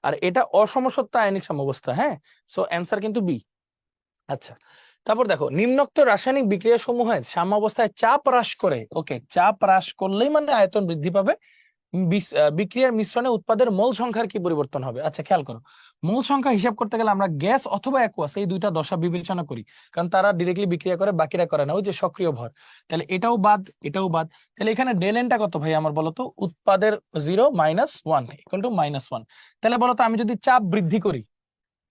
আর এটা অসমসত্ব আয়নিক সাম্যাবস্থা। হ্যাঁ, সো অ্যান্সার কিন্তু বি। আচ্ছা, তারপর দেখো, নিম্নোক্ত রাসায়নিক বিক্রিয়া সমূহে সাম্যাবস্থায় চাপ হ্রাস করে, ওকে, চাপ হ্রাস করলেই মানে আয়তন বৃদ্ধি পাবে, বিক্রিয়ার মিশ্রণে উৎপাদের মোল সংখ্যার কি পরিবর্তন হবে? আচ্ছা, খেয়াল করো, মোল সংখ্যা হিসাব করতে গেলে আমরা গ্যাস অথবা অ্যাকুয়াস এই দুইটা দশা বিবেচনা করি, কারণ তারা ডিরেক্টলি বিক্রিয়া করে, বাকিরা করে না, ওই যে সক্রিয় ভর। তাহলে এটাও বাদ, এটাও বাদ। তাহলে এখানে ডেলেনটা কত ভাই আমার বলতো? উৎপাদের 0 - 1 ইকুয়াল টু -1। তাহলে বলতো আমি যদি চাপ বৃদ্ধি করি,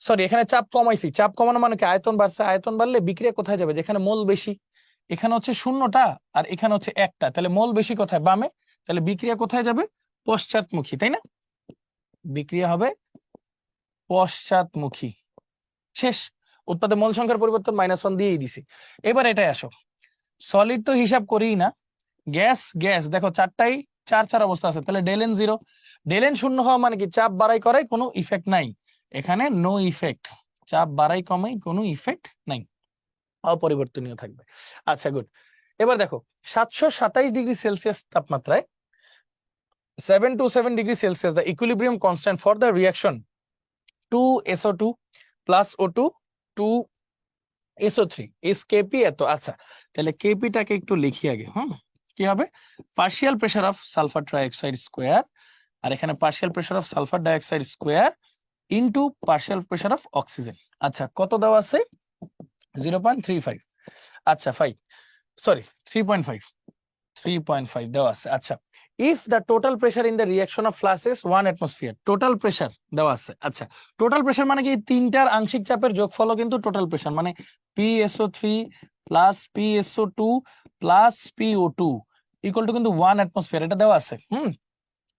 সরি এখানে চাপ কমাইছি, চাপ কমানো মানে কি? আয়তন বাড়ছে, আয়তন বাড়লে বিক্রিয়া কোথায় যাবে? যেখানে মোল বেশি। এখানে হচ্ছে শূন্যটা আর এখানে হচ্ছে একটা, তাহলে মোল বেশি কোথায়? বামে। তাহলে বিক্রিয়া কোথায় যাবে? পশ্চাৎমুখী, তাই না? বিক্রিয়া হবে পশ্চাৎমুখী। শেষ। উৎপাদে মোল সংখ্যার পরিবর্তন -1 দিয়েই দিছি। এবার এটাই আসো, সলিড তো হিসাব করিই না, গ্যাস গ্যাস দেখো চারটাই 4 4 অবস্থা আছে, তাহলে ডেল এন 0। ডেল এন শূন্য হওয়া মানে কি? চাপ বাড়াই করাই কোনো ইফেক্ট নাই, এখানে নো ইফেক্ট। চাপ বাড়াই কমাই কোনো ইফেক্ট নাই, অপরিবর্তনীয় থাকবে। আচ্ছা গুড। এবার দেখো 727 ডিগ্রি সেলসিয়াস তাপমাত্রায় 727 degree Celsius the equilibrium constant for the reaction 2SO2 plus O2 to SO3 is Kp এত। আচ্ছা তাহলে কেপিটাকে একটু লিখি আগে। কি হবে? Partial pressure of sulphur trioxide square, আর এখানে partial pressure of sulphur dioxide square into partial pressure of oxygen. আচ্ছা কত দেওয়া আছে? 0.35। আচ্ছা 5, সরি 3.5 দেওয়া আছে। আচ্ছা if the total pressure in the reaction of flashes 1 atmosphere, total pressure দেওয়া আছে। আচ্ছা টোটাল প্রেসার মানে কি? তিনটার আংশিক চাপের যোগফলও কিন্তু টোটাল প্রেসার, মানে PSO3 plus PSO2 plus PO2 equal to কিন্তু 1 atmosphere, এটা দেওয়া আছে।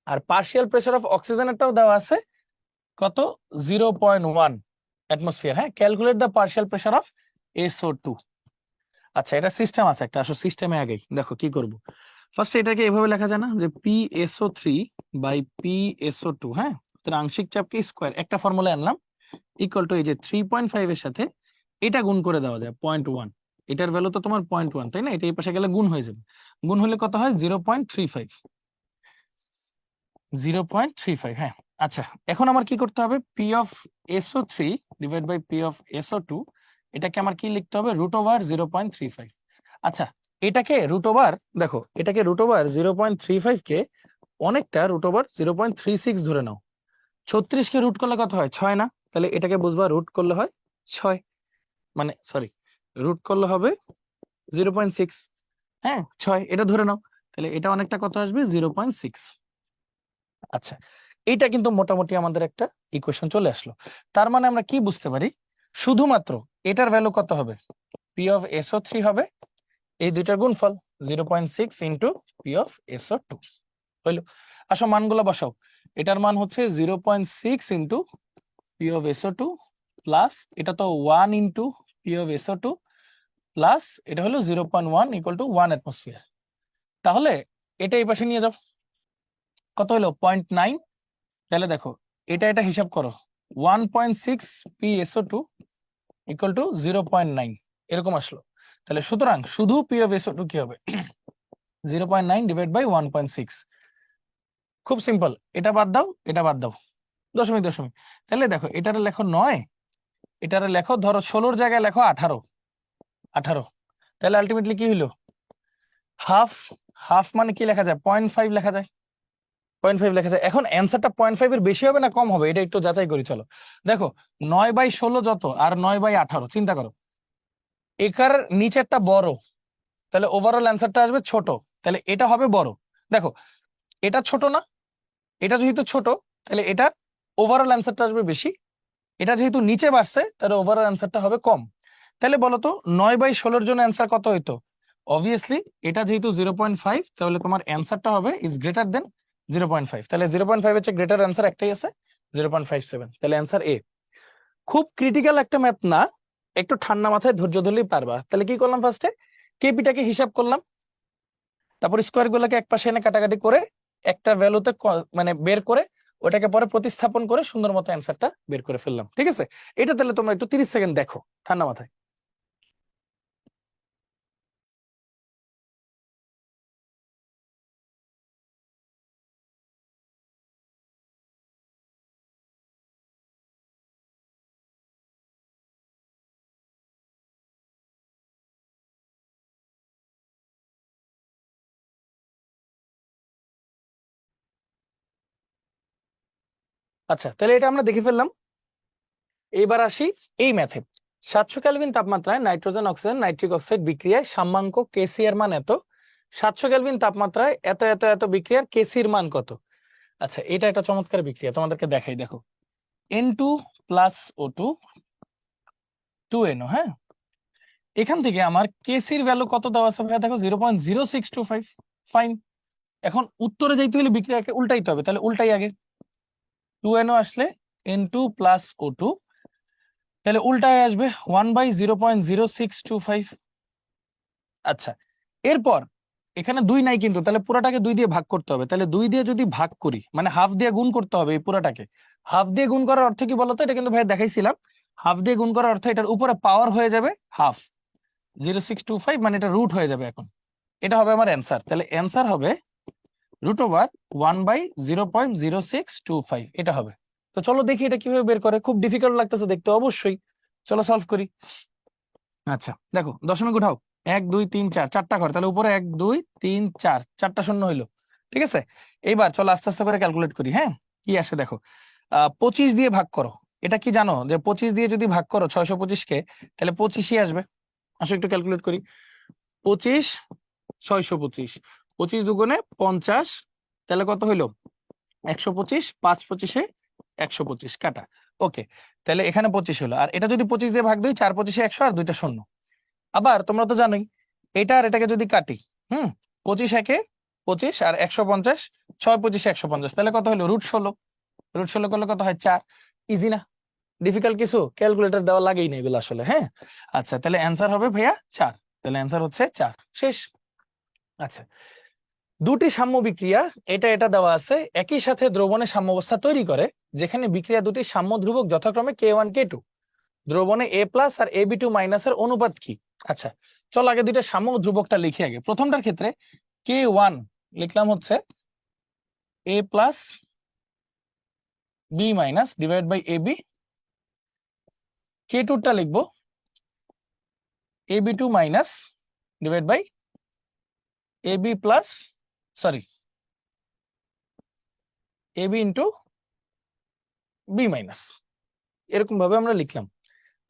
আর পার্শিয়াল প্রেসার অফ অক্সিজেনেরটাও দেওয়া আছে, কত? 0.1 atmosphere। হ্যাঁ, calculate the partial pressure of SO2। আচ্ছা এটা সিস্টেম আছে একটা, আসো সিস্টেমে আগেই দেখো কি করব। ফার্স্ট এটাকে এভাবে লেখা যায় না যে PSO3 বাই PSO2, হ্যাঁ, তার আংশিক চাপকে স্কোয়ার, একটা ফর্মুলা আনলাম, ইকুয়াল টু এই যে 3.5 এর সাথে এটা গুণ করে দেওয়া যায় 0.1, এটার ভ্যালু তো তোমার 0.1, তাই না? এটা এই পাশে গেলে গুণ হয়ে যাবে, গুণ হলে কত হয়? 0.35, 0.35। হ্যাঁ আচ্ছা এখন আমার কি করতে হবে? P of SO3 divide by P of SO2, এটাকে আমার কি লিখতে হবে? √/0.35। আচ্ছা এটাকে √/, দেখো এটাকে √/, 0.35 কে অনেকটা √/0.36 ধরে নাও। 36 কে রুট করলে কত হয়? 6 না? তাহলে এটাকে বুঝবা রুট করলে হয় 6, মানে সরি রুট করলে হবে 0.6। হ্যাঁ 6 এটা ধরে নাও, তাহলে এটা অনেকটা কত আসবে? 0.6। আচ্ছা এটা কিন্তু মোটামুটি আমাদের একটা ইকুয়েশন চলে আসলো। তার মানে আমরা কি বুঝতে পারি? শুধুমাত্র এটার ভ্যালু কত হবে? P of SO3 হবে এই দুইটার গুণফল, 0.6 ইন্টু P of SO2 হইলো। আসো মানগুলো বসাও। এটার মান হচ্ছে 0.6 into P of SO2 plus এটা তো 1 into P of SO2 plus এটা হলো 0.1 ইকুয়াল টু 1 অ্যাটমসফিয়ার। তাহলে এটা এই পাশে নিয়ে যাও, কত হলো? 0.9। তাহলে দেখো এটা এটা হিসাব করো, 1.6 PSO2 ইকুয়াল টু 0.9 এরকম আসলো। তাহলে সুতরাং শুধু P of SO2 কি হবে? 0.9 ডিভাইড বাই 1.6। খুব সিম্পল, এটা বাদ দাও, এটা বাদ দাও, দশমিক দশমিক। তাহলে দেখো এটারে লেখো 9, এটারে লেখো ধরো 16-র জায়গায় লেখো 18, 18। তাহলে আলটিমেটলি কি হইলো? হাফ। হাফ মানে কি লেখা যায়? 0.5 লেখা যায়, 0.5 লেখা যায়। এখন অ্যান্সারটা 0.5 এর বেশি হবে না কম হবে? এটা একটু যাচাই করি চলো। দেখো 9/16 যত আর 9/18, চিন্তা করো একার নিচেরটা বড়, তাহলে ওভারঅল অ্যান্সারটা আসবে ছোট, তাহলে এটা হবে বড়। দেখো এটা ছোট না, এটা যেহেতু ছোট তাহলে এটার ওভারঅল অ্যান্সারটা আসবে বেশি, এটা যেহেতু নিচে বাড়ছে তাহলে ওভারঅল অ্যান্সারটা হবে কম। তাহলে বলো তো 9/16-র জন্য অ্যান্সার কত হইতো? অবভিয়াসলি এটা যেহেতু 0.5, তাহলে তোমার অ্যান্সারটা হবে ইজ গ্রেটার দেন 0.5। তাহলে 0.5 হচ্ছে গ্রেটার অ্যান্সার একটাই আছে, 0.57। তাহলে অ্যান্সার এ। খুব ক্রিটিক্যাল একটা ম্যাথ না, একটু ঠান্ডা মাথায় ধৈর্য ধরলেই পারবা। তাহলে কি করলাম? ফার্স্টে কেপিটাকে হিসাব করলাম, তারপর স্কোয়ার গুলোকে এক পাশে এনে কাটাকাটি করে একটা ভ্যালুতে মানে বের করে ওটাকে পরে প্রতিস্থাপন করে সুন্দর মতো অ্যান্সারটা বের করে ফেললাম। ঠিক আছে, এটা তাহলে তোমরা একটু 30 সেকেন্ড দেখো ঠান্ডা মাথায়। আচ্ছা তাহলে এটা আমরা দেখে ফেললাম। এইবার আসি এই ম্যাথে। 700 কেলভিন তাপমাত্রায় নাইট্রোজেন অক্সিজেন নাইট্রিক অক্সাইড বিক্রিয়ায় সাম্যাঙ্ক কেসি এর মান এত, 700 কেলভিন তাপমাত্রায় এত এত এত বিক্রিয়ার কেসির মান কত? আচ্ছা এটা একটা চমৎকার বিক্রিয়া, তোমাদেরকে দেখাই। দেখো N2 প্লাস O2 2NO, হ্যাঁ, এখান থেকে আমার কেসির ভ্যালু কত দেওয়া আছে ভাইয়া দেখো 0.0625। ফাইন। এখন উত্তরে যাইতে হলে বিক্রিয়াকে উল্টাইতে হবে, তাহলে উল্টাই আগে। 2NO আসলে N2 প্লাস O2, তাহলে উল্টায় আসবে 1/0.0625। আচ্ছা, এরপর এখানে 2 নাই কিন্তু, তাহলে পুরাটাকে 2 দিয়ে ভাগ করতে হবে। তাহলে 2 দিয়ে যদি ভাগ করি মানে হাফ দিয়ে গুণ করতে হবে এই পুরাটাকে। হাফ দিয়ে গুণ করার অর্থ কি বলতো? এটা কিন্তু ভাই দেখাইছিলাম। হাফ দিয়ে গুণ করার অর্থ এটার উপরে পাওয়ার হয়ে যাবে হাফ, 0625 মানে এটা রুট হয়ে যাবে। এখন এটা হবে আমার অ্যান্সার। তাহলে অ্যান্সার হবে √1/0.0625, এটা হবে। তো চলো দেখি এটা কিভাবে বের করে। খুব ডিফিকাল্ট লাগতেছে দেখতে অবশ্যই, চলো সলভ করি। আচ্ছা দেখো, দশমিক উঠাও, 1 2 3 4, চারটা ঘর, তাহলে উপরে 1 2 3 4, চারটা শূন্য হইলো। ঠিক আছে, এইবার চলো আস্তে আস্তে করে ক্যালকুলেট করি। হ্যাঁ, কি আসে দেখো, 25 দিয়ে ভাগ করো। এটা কি জানো যে 25 দিয়ে যদি ভাগ করো 625 কে, তাহলে 25ই আসবে। আসো একটু ক্যালকুলেট করি। 25 625, 25 দুগুণে 50, তাহলে কত হইলো 125, 5 25-এ 125 কাটা। ওকে, তাহলে এখানে 25 হলো। আর এটা যদি 25 দিয়ে ভাগ দিই, 4 25-এ 100 আর দুইটা শূন্য। আবার তোমরা তো জানোই এটা আর এটাকে যদি কাটি, 25 একে 25 আর 150, 6 25-এ 150, তাহলে কত হলো √16। √16 করলে কত হয় 4। ইজি না? ডিফিকাল্ট কিছু? ক্যালকুলেটর দেওয়া লাগেই না এগুলো আসলে। হ্যাঁ, আচ্ছা তাহলে অ্যান্সার হবে ভাইয়া 4। তাহলে অ্যান্সার হচ্ছে 4। শেষ। আচ্ছা, দুটি সাম্য বিক্রিয়া এটা এটা দেওয়া আছে একই সাথে দ্রবণে সাম্য অবস্থা তৈরি করে, যেখানে বিক্রিয়া দুটি সাম্য ধ্রুবক যথাক্রমে K1 K2। দ্রবণে A+ আর AB2 এর অনুপাত কি? আচ্ছা চল আগে দুইটা সাম্য ধ্রুবকটা লিখি আগে। প্রথমটার ক্ষেত্রে K1 লিখলাম হচ্ছে A+ B- divide by AB। K2 টা লিখবো AB2 divide by AB plus, sorry, AB into B-, এরকম ভাবে আমরা লিখলাম।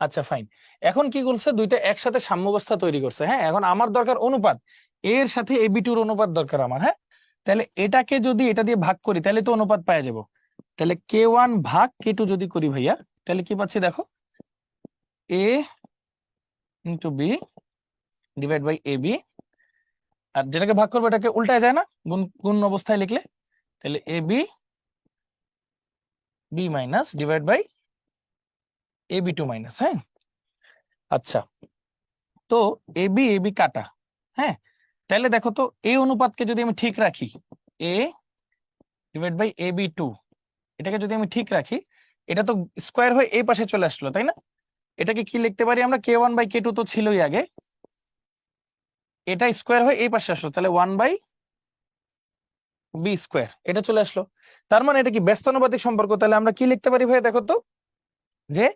আচ্ছা ফাইন। এখন কি করছে, দুইটা একসাথে সাম্যাবস্থা তৈরি করছে। হ্যাঁ, এখন আমার দরকার অনুপাত, এর সাথে AB2-র অনুপাত দরকার আমার। হ্যাঁ, তাহলে এটাকে যদি এটা দিয়ে ভাগ করি তাহলে তো অনুপাত পাওয়া যাব। তাহলে K1 ভাগ K2 যদি করি ভাইয়া, তাহলে কি পাচ্ছি দেখো, A into B divide by AB। আর যেটাকে ভাগ করবো এটাকে উল্টায় যায় না, গুণ গুণ অবস্থায় লিখলে, তাহলে AB B- divide by AB2-। হ্যাঁ, আচ্ছা, তো AB AB কাটা। হ্যাঁ, তাহলে দেখো তো এই অনুপাতকে যদি আমি ঠিক রাখি, A ডিভাইড বাই AB2, এটাকে যদি আমি ঠিক রাখি, এটা তো স্কোয়ার হয়ে এই পাশে চলে আসলো, তাই না? এটাকে কি লিখতে পারি আমরা, K1 বাই K2 তো ছিলই আগে, এটা স্কোয়ার হয়ে এই পাশে আসলো, তাহলে 1/B², এটা চলে আসলো। তার মানে এটা কি ব্যস্তানুপাতিক সম্পর্ক। তাহলে আমরা কি লিখতে পারি ভাই দেখো তো, যে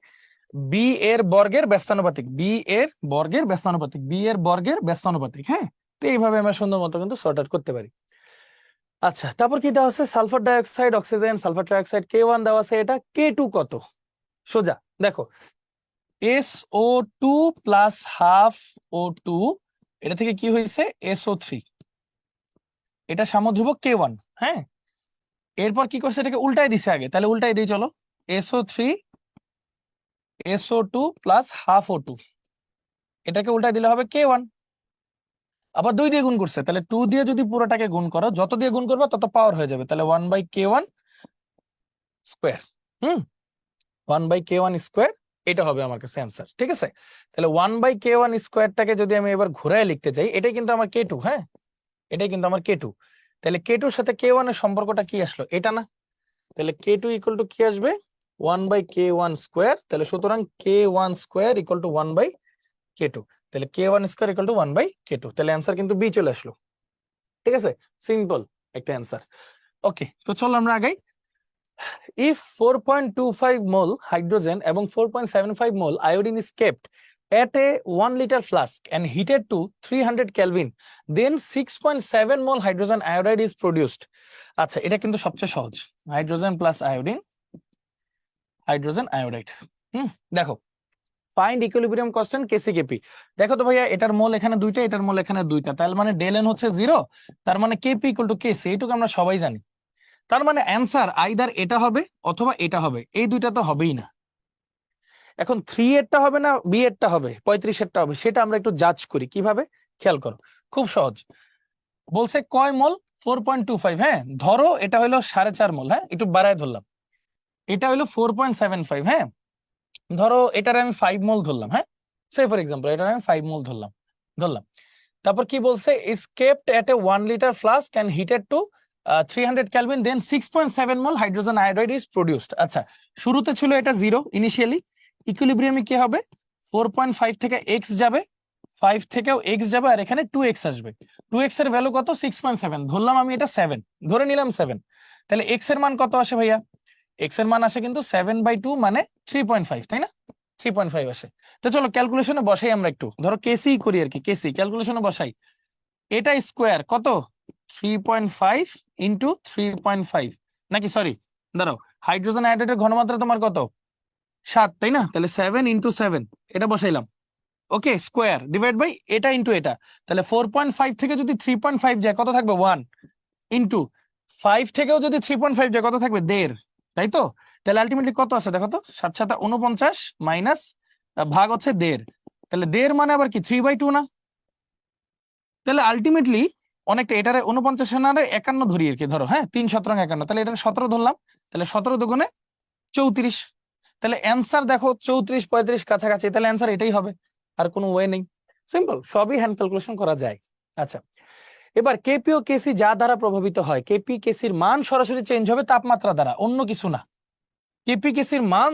বি এর বর্গের ব্যস্তানুপাতিক, বি এর বর্গের ব্যস্তানুপাতিক, বি এর বর্গের ব্যস্তানুপাতিক। হ্যাঁ, তো এইভাবে আমরা সুন্দর মতো কিন্তু সর্ট আউট করতে পারি। আচ্ছা, তারপর কি দেওয়া আছে, sulphur dioxide, oxygen, sulphur trioxide, K1 দেওয়া আছে, এটা K2 কত? সোজা দেখো, SO2 প্লাস হাফ O2, এটা থেকে কি হয়েছে SO3, এটা সাম্যধ্রুবক K1। হ্যাঁ, এরপর কি করছে, এটাকে উল্টাই দিছে আগে, তাহলে উল্টাই দিই চলো, SO3 SO2 plus half O2, এটাকে উল্টাই দিলে হবে K1। আবার 2 দিয়ে গুণ করছে, তাহলে 2 দিয়ে যদি পুরোটাকে গুণ করো, যত দিয়ে গুণ করবে তত পাওয়ার হয়ে যাবে, তাহলে 1/K1²। 1/K1², এটা হবে আমার কাছে অ্যান্সার। ঠিক আছে, তাহলে 1/K1²টাকে যদি আমি এবার ঘুরায় লিখতে চাই, এটাই কিন্তু আমার K2। হ্যাঁ, এটাই কিন্তু আমার K2। তাহলে K2-র সাথে K1 এর সম্পর্কটা কি আসলো, এটা না? তাহলে K2 ইকুয়াল টু কি আসবে, 1/K1²। তাহলে সুতরাং K1² ইকুয়াল টু 1/K2। তাহলে K1² ইকুয়াল টু 1/K2, তাহলে অ্যান্সার কিন্তু বি চলে আসলো। ঠিক আছে, সিম্পল একটা অ্যান্সার। ওকে, তো চলো আমরা আগাই। If 4.25 mole hydrogen এবং 4.75 mole iodine is kept at a 1 liter flask and heated to 300 Kelvin, then 6.7 mole hydrogen iodide is produced. আচ্ছা, এটা কিন্তু সবচেয়ে সহজ, hydrogen plus iodine, hydrogen iodide. দেখো, ফাইন্ড ইকুইলিব্রিয়াম কনস্ট্যান্ট KC/KP। দেখো তো ভাইয়া, এটার মোল এখানে দুইটা, এটার মোল এখানে দুইটা, তার মানে ডেল এন হচ্ছে 0, তার মানে KP ইকুয়াল টু KC, এইটুকু আমরা সবাই জানি। তার মানে অ্যান্সার আইদার এটা হবে অথবা এটা হবে, এই দুইটা তো হবেই না। এখন 3 এরটা হবে না বি এরটা হবে 35 এরটা হবে, সেটা আমরা একটু জাজ করি কিভাবে, খেয়াল করো। খুব সহজ, বলছে কয় মোল, 4.25। হ্যাঁ, ধরো এটা হলো 4.5 মোল, হ্যাঁ একটু বাড়ায় ধরলাম। এটা হলো 4.75। হ্যাঁ, ধরো এটার আমি 5 মোল ধরলাম। হ্যাঁ, সে ফর এক্সাম্পল এটার আমি 5 মোল ধরলাম ধরলাম। তারপর কি বলছে, is kept at a 1 liter flask and heated to 300 Kelvin, then 6.7 mol hydrogen iodide is produced। আচ্ছা, শুরুতে ছিল এটা 0 ইনিশিয়ালি, ইকুইলিব্রিয়ামে কি হবে, 4.5 থেকে x যাবে, 5 থেকেও x যাবে, আর এখানে 2x আসবে। 2x এর ভ্যালু কত, 6.7, ধরলাম আমি এটা 7, ধরে নিলাম 7। তাহলে x এর মান কত আসে ভাইয়া, x এর মান আসে কিন্তু 7/2 মানে 3.5, তাই না, 3.5 আসে। তো চলো ক্যালকুলেশনে বসাই আমরা একটু, ধরো কেসি করি আর কি, কেসি ক্যালকুলেশনে বসাই। এটা স্কোয়ার কত, 3.5 ইন্টু 3.5, নাকি সরি দাঁড়াও, হাইড্রোজেন আয়োডাইডের ঘনমাত্রা তোমার কত, 7, তাই না, তাহলে 7 ইন্টু 7 এটা বসাইলাম। ওকে, স্কোয়ার ডিভাইড বাই এটা ইন্টু এটা, তাহলে 4.5 থেকে যদি 3.5 যায় কত থাকবে, 1 ইন্টু 5 থেকেও যদি 3.5 যায় কত থাকবে, 1.5, তাই তো। তাহলে আলটিমেটলি কত আছে দেখো তো, 7 7 49 মাইনাস ভাগ হচ্ছে 1.5, তাহলে 1.5 মানে আবার কি 3/2 না। তাহলে আলটিমেটলি অনেকটা, এটারে 49 না 51 ধরি আর কি, ধরো হ্যাঁ 3 17 51, তাহলে এটা 17 ধরলাম, তাহলে 17 দুগুণে 34। তাহলে অ্যান্সার দেখো 34 35 কাছাকাছি, তাহলে অ্যান্সার এটাই হবে, আর কোনো ওয়ে নেই। সিম্পল, সবই হ্যান্ড ক্যালকুলেশন করা যায়। আচ্ছা, এবার কেপি ও কেসি যা দ্বারা প্রভাবিত হয়, কেপি কেসির মান সরাসরি চেঞ্জ হবে তাপমাত্রা দ্বারা, অন্য কিছু না। কেপি কেসির মান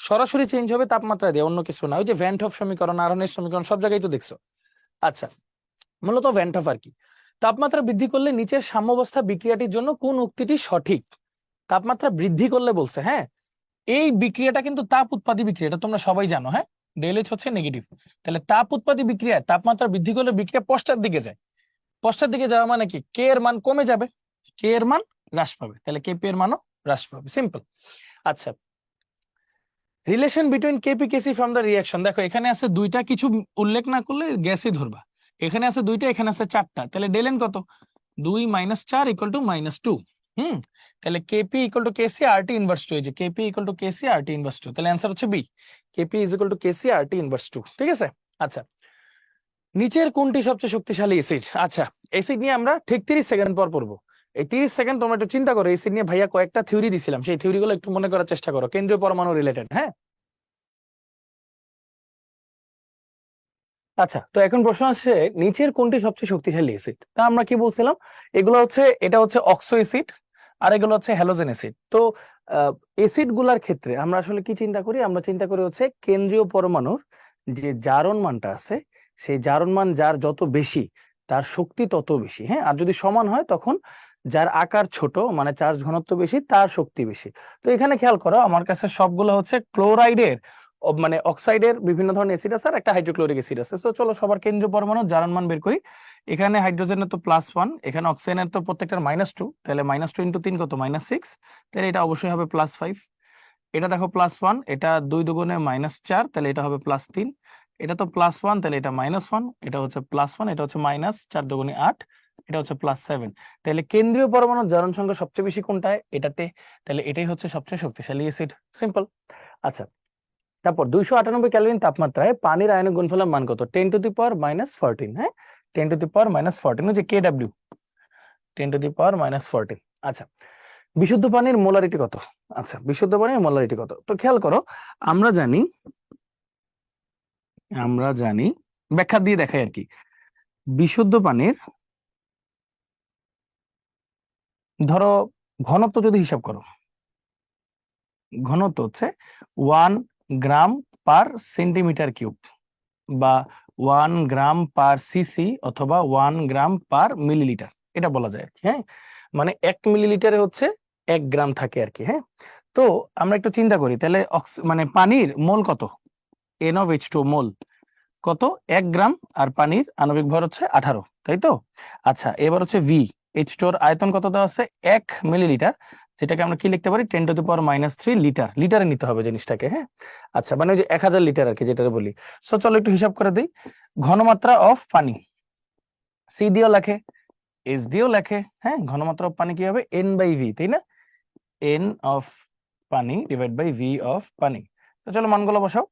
সরাসরি চেঞ্জ হবে তাপমাত্রা দিয়ে, অন্য কিছু না। ওই যে ভ্যান হফ সমীকরণ, আরনের সমীকরণ, সব জায়গায় তো দেখছো। আচ্ছা, মূলত ভ্যান হফ আর কি। তাপমাত্রা বৃদ্ধি করলে নিচের সাম্যাবস্থা বিক্রিয়াটির জন্য কোন উক্তিটি সঠিক। তাপমাত্রা বৃদ্ধি করলে বলছে, হ্যাঁ এই বিক্রিয়াটা কিন্তু তাপ উৎপাদী বিক্রিয়া, এটা তোমরা সবাই জানো। হ্যাঁ, ডেলএইচ হচ্ছে নেগেটিভ, তাহলে তাপ উৎপাদী বিক্রিয়া, তাপমাত্রা বৃদ্ধি করলে বিক্রিয়া পশ্চাৎ দিকে যায়। পশ্চাৎ দিকে যাওয়া মানে কি, কে এর মান কমে যাবে, কে এর মান হ্রাস পাবে, তাহলে কেপি এর মানও হ্রাস পাবে, সিম্পল। আচ্ছা, relation between Kp Kc from the reaction, দেখো এখানে আছে দুইটা, কিছু উল্লেখ না করলে গ্যাসই ধরবা। এখানে আছে দুইটা, এখানে আছে 4টা, তাহলে ডেলেন কত, 2 - 4 = -2। তাহলে Kp equal to Kc RT inverse 2, এই যে Kp equal to Kc RT inverse 2, তাহলে অ্যান্সার হচ্ছে B, Kp is equal to Kc RT inverse 2। ঠিক আছে। আচ্ছা, নিচের কোনটি সবচেয়ে শক্তিশালী অ্যাসিড। আচ্ছা, অ্যাসিড নিয়ে আমরা ঠিক 30 সেকেন্ড পর পড়বো। এই 30 সেকেন্ড তোমরা একটু চিন্তা করো, অ্যাসিড নিয়ে ভাইয়া কয়েকটা থিওরি দিছিলাম, সেই থিওরিগুলো একটু মনে করার চেষ্টা করো, কেন্দ্রীয় পরমাণু রিলেটেড। হ্যাঁ, আচ্ছা, তো এখন প্রশ্ন আসছে নিচের কোনটি সবচেয়ে শক্তিশালী অ্যাসিড। তা আমরা কি বলছিলাম, এগুলো হচ্ছে, এটা হচ্ছে অক্সো অ্যাসিড, আর এগুলো হচ্ছে হ্যালোজেন অ্যাসিড। তো অ্যাসিড গুলার ক্ষেত্রে আমরা আসলে কি চিন্তা করি, আমরা চিন্তা করি হচ্ছে কেন্দ্রীয় পরমাণুর যে জারণ মানটা আছে, সেই জারণ মান যার যত বেশি তার শক্তি তত বেশি। হ্যাঁ, আর যদি সমান হয় তখন যার আকার ছোট মানে চার্জ ঘনত্ব বেশি তার শক্তি বেশি। তো এখানে খেয়াল করো, আমার কাছে সবগুলো হচ্ছে ক্লোরাইডের মানে অক্সাইডের বিভিন্ন ধরনের অ্যাসিড আছে, আর একটা হাইড্রোক্লোরিক অ্যাসিড আছে। তো চলো সবার কেন্দ্রীয় পরমাণু জারণ মান বের করি। এখানে হাইড্রোজেনের তো +1, এখানে অক্সিজেনের তো প্রত্যেকটার -2, তাহলে -2 × 3 কত, -6, তাহলে এটা অবশ্যই হবে +5। এটা দেখো +1, এটা 2 দুগুণে -4, তাহলে এটা হবে +3। এটা তো +1, তাহলে এটা -1, এটা হচ্ছে +1, এটা হচ্ছে -4 দুগুণে 8, এটা হচ্ছে +7। তাহলে কেন্দ্রীয় পরমাণুর জারণ সংখ্যা সবচেয়ে বেশি কোনটায়, এটাতে, তাহলে এটাই হচ্ছে সবচেয়ে শক্তিশালী অ্যাসিড, সিম্পল। আচ্ছা, তারপর 298 ক্যালভিন তাপমাত্রায় পানির আয়নিক গুণফলের মান কত, 10⁻⁻14। হ্যাঁ, 10⁻⁻14 হচ্ছে কেডব্লিউ, 10⁻⁻14। আচ্ছা, বিশুদ্ধ পানির মোলারিটি কত। আচ্ছা, বিশুদ্ধ পানির মোলারিটি কত, তো খেয়াল করো, আমরা জানি ব্যাখ্যা দিয়ে দেখাই আর কি। বিশুদ্ধ পানির ধরো ঘনত্ব যদি হিসাব করো, ঘনত্ব হচ্ছে 1 গ্রাম পার সেন্টিমিটার কিউব, বা 1 গ্রাম পার সিসি, অথবা 1 গ্রাম পার মিলিলিটার, এটা বলা যায় আর কি। হ্যাঁ, মানে 1 মিলিলিটারে হচ্ছে 1 গ্রাম থাকে আর কি। হ্যাঁ, তো আমরা একটু চিন্তা করি, তাহলে মানে পানির মোল কত, NaOH2 মোল কত, 1 গ্রাম, আর পানির আণবিক ভর হচ্ছে 18, তাই তো। আচ্ছা, এবার হচ্ছে VH2 এর আয়তন কত দেওয়া আছে, 1 মিলিলিটার, যেটাকে আমরা কি লিখতে পারি, 10⁻³ লিটার, লিটারে নিতে হবে জিনিসটাকে। হ্যাঁ, আচ্ছা, মানে ওই যে 1000 লিটার আর কি, যেটা বলি। সো চলো একটু হিসাব করে দিই। ঘনমাত্রা অফ পানি, সি দিয়েও লেখে, এস দিয়েও লেখে। হ্যাঁ, ঘনমাত্রা অফ পানি কি হবে, N/V, তাই না, N অফ পানি ডিভাইড বাই V অফ পানি। তো চলো মানগুলো বসাও।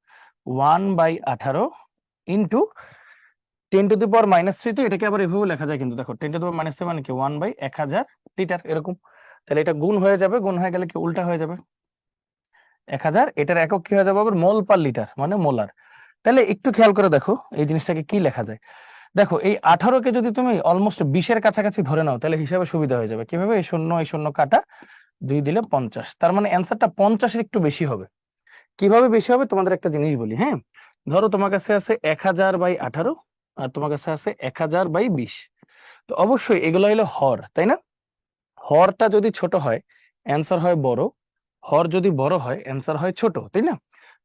1/18 ইন্টু 10⁻³ তো এটাকে আবার এভাবে লেখা যায় কিন্তু দেখো 10⁻³ মানে কি 1/1000 লিটার এরকম। তাহলে এটা গুণ হয়ে যাবে, গুণ হয়ে গেলে কি উল্টা হয়ে যাবে 1000, এটার একক কি হয়ে যাবে আবার মোল পার লিটার মানে মোলার। তাহলে একটু খেয়াল করে দেখো এই জিনিসটাকে কি লেখা যায়। দেখো এই 18কে যদি তুমি অলমোস্ট 20-এর কাছাকাছি ধরে নাও তাহলে হিসাবে সুবিধা হয়ে যাবে। কিভাবে? এই শূন্য কাটা 2 দিলে 50, তার মানে অ্যান্সারটা 50-এর একটু বেশি হবে। কিভাবে বেশি হবে তোমাদের একটা জিনিস বলি, হ্যাঁ। ধরো তোমার কাছে আছে 1000/18 আর তোমার কাছে আছে 1000/20। তো অবশ্যই এগুলো হলো হর, তাই না? হরটা যদি ছোট হয় অ্যান্সার হয় বড়, হর যদি বড় হয় অ্যান্সার হয় ছোট, তাই না?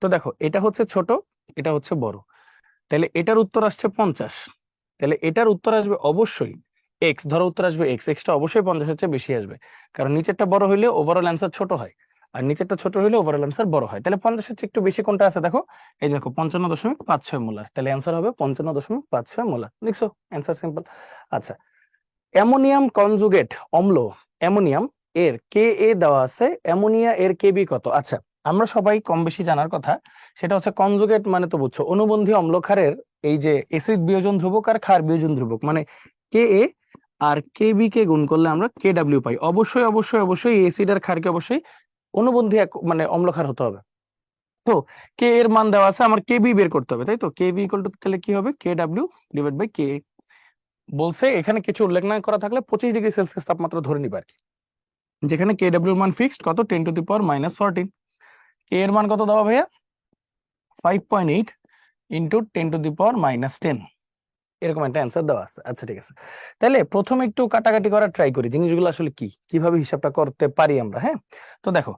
তো দেখো এটা হচ্ছে ছোট, এটা হচ্ছে বড়, তাহলে এটার উত্তর আসছে 50। তাহলে এটার উত্তর আসবে অবশ্যই এক্স। ধরো উত্তর আসবে এক্স, এক্সটা অবশ্যই 50-এর চেয়ে বেশি আসবে, কারণ নিচেরটা বড় হইলে ওভারঅল অ্যান্সার ছোট হয়, আর নিচেরটা ছোট হইলে ওভারঅল অ্যান্সার বড় হয়। তাহলে 50-এর চেয়ে একটু বেশি কোনটা আছে দেখো, এই দেখো 55.56 মোলার, তাহলে অ্যান্সার হবে 55.56 মোলার। দেখছো অ্যান্সার সিম্পল। আচ্ছা, অ্যামোনিয়াম কনজুগেট অম্ল অ্যামোনিয়াম এর কে এ দেওয়া আছে, অ্যামোনিয়া এর কেবি কত? আচ্ছা, আমরা সবাই কম বেশি জানার কথা, সেটা হচ্ছে কনজুগেট মানে তো বুঝছো অনুবন্ধী অম্লক্ষারের এই যে এসিড বিয়োজন ধ্রুবক আর ক্ষার বিয়োজন ধ্রুবক, মানে কে এ আর কেবি কে গুণ করলে আমরা কে ডাব্লিউ পাই। অবশ্যই অবশ্যই অবশ্যই এসিড আর ক্ষারকে অবশ্যই অনুবন্ধী মানে অম্লক্ষার হতে হবে। তো কে এর মান দেওয়া আছে, আমার কেবি বের করতে হবে, তাই তো? কেবি ইকুয়াল টু তাহলে কি হবে কে ডাব্লিউ ডিভাইড বাই কে। বলছে এখানে কিছু উল্লেখ না করা থাকলে 25°C তাপমাত্রা ধরে নিবা আর কি, যেখানে কে ডাব্লিউ মান ফিক্সড কত 10⁻⁻14। কে এর মান কত দেওয়া ভাইয়া 5.8 ইন্টু 10⁻⁻10, এরকম একটা অ্যান্সার দেওয়া আছে। আচ্ছা ঠিক আছে, তাহলে প্রথমে একটু কাটাকাটি করার ট্রাই করি জিনিসগুলো আসলে কি, কিভাবে হিসাবটা করতে পারি আমরা, হ্যাঁ। তো দেখো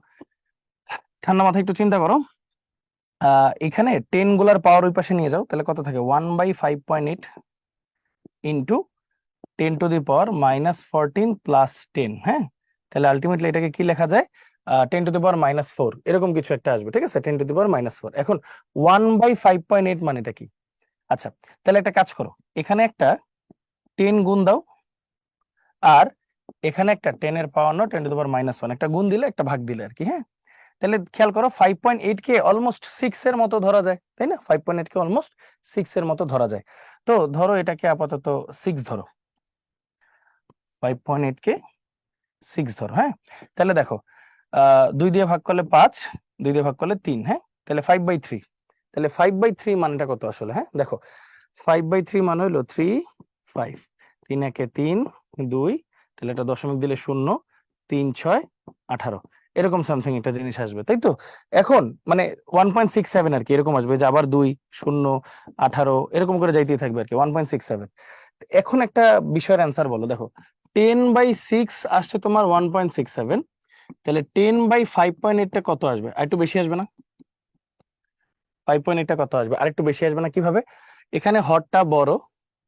ঠান্ডা মাথায় একটু চিন্তা করো, এখানে 10 গুলার পাওয়ার ওই পাশে নিয়ে যাও, তাহলে কত থাকে 1/5.8 ইন্টু 10⁻⁻14 প্লাস 10, হ্যাঁ। তাহলে আলটিমেটলি এটাকে কি লেখা যায় 10⁻⁻4 এরকম কিছু একটা আসবে, ঠিক আছে 10⁻⁻4। এখন 1/5.8 মানেটা কি? আচ্ছা, তাহলে একটা কাজ করো, এখানে একটা 10 গুণ দাও আর এখানে একটা 10 এর পাওয়ার নাও 10⁻⁻1, একটা গুণ দিলে একটা ভাগ দিলে আর কি, হ্যাঁ। তাহলে খেয়াল করো 5.8 কে অলমোস্ট 6 এর মতো ধরা যায়, তাই না? 5.8 কে অলমোস্ট 6 এর মতো ধরা যায়। তো ধরো এটাকে আপাতত 6 ধরো, 5.8 কে 6 ধরো, হ্যাঁ। তাহলে দেখো 2 দিয়ে ভাগ করলে 5, 2 দিয়ে ভাগ করলে 3, হ্যাঁ। তাহলে 5/3, তাহলে 5/3 মানটা কত আসলে, হ্যাঁ। দেখো 5/3 মান হলো 3 5, 3 একে 3 2, তাহলে এটা দশমিক দিলে 0 3 6 18, এরকম সামথিং একটা জিনিস আসবে, তাই তো? এখন মানে 1.67 আর কি এরকম আসবে, যে আবার 2 0 18 এরকম করে যাইতেই থাকবে আর কি 1.67। এখন একটা বিষয়ের অ্যান্সার বলো, দেখো 10/6 আসছে তোমার 1.67, তাহলে 10/5.8টা কত আসবে? আর একটু বেশি আসবে না? 5.8টা কত আসবে? আর একটু বেশি আসবে না? কিভাবে? এখানে হরটা বড়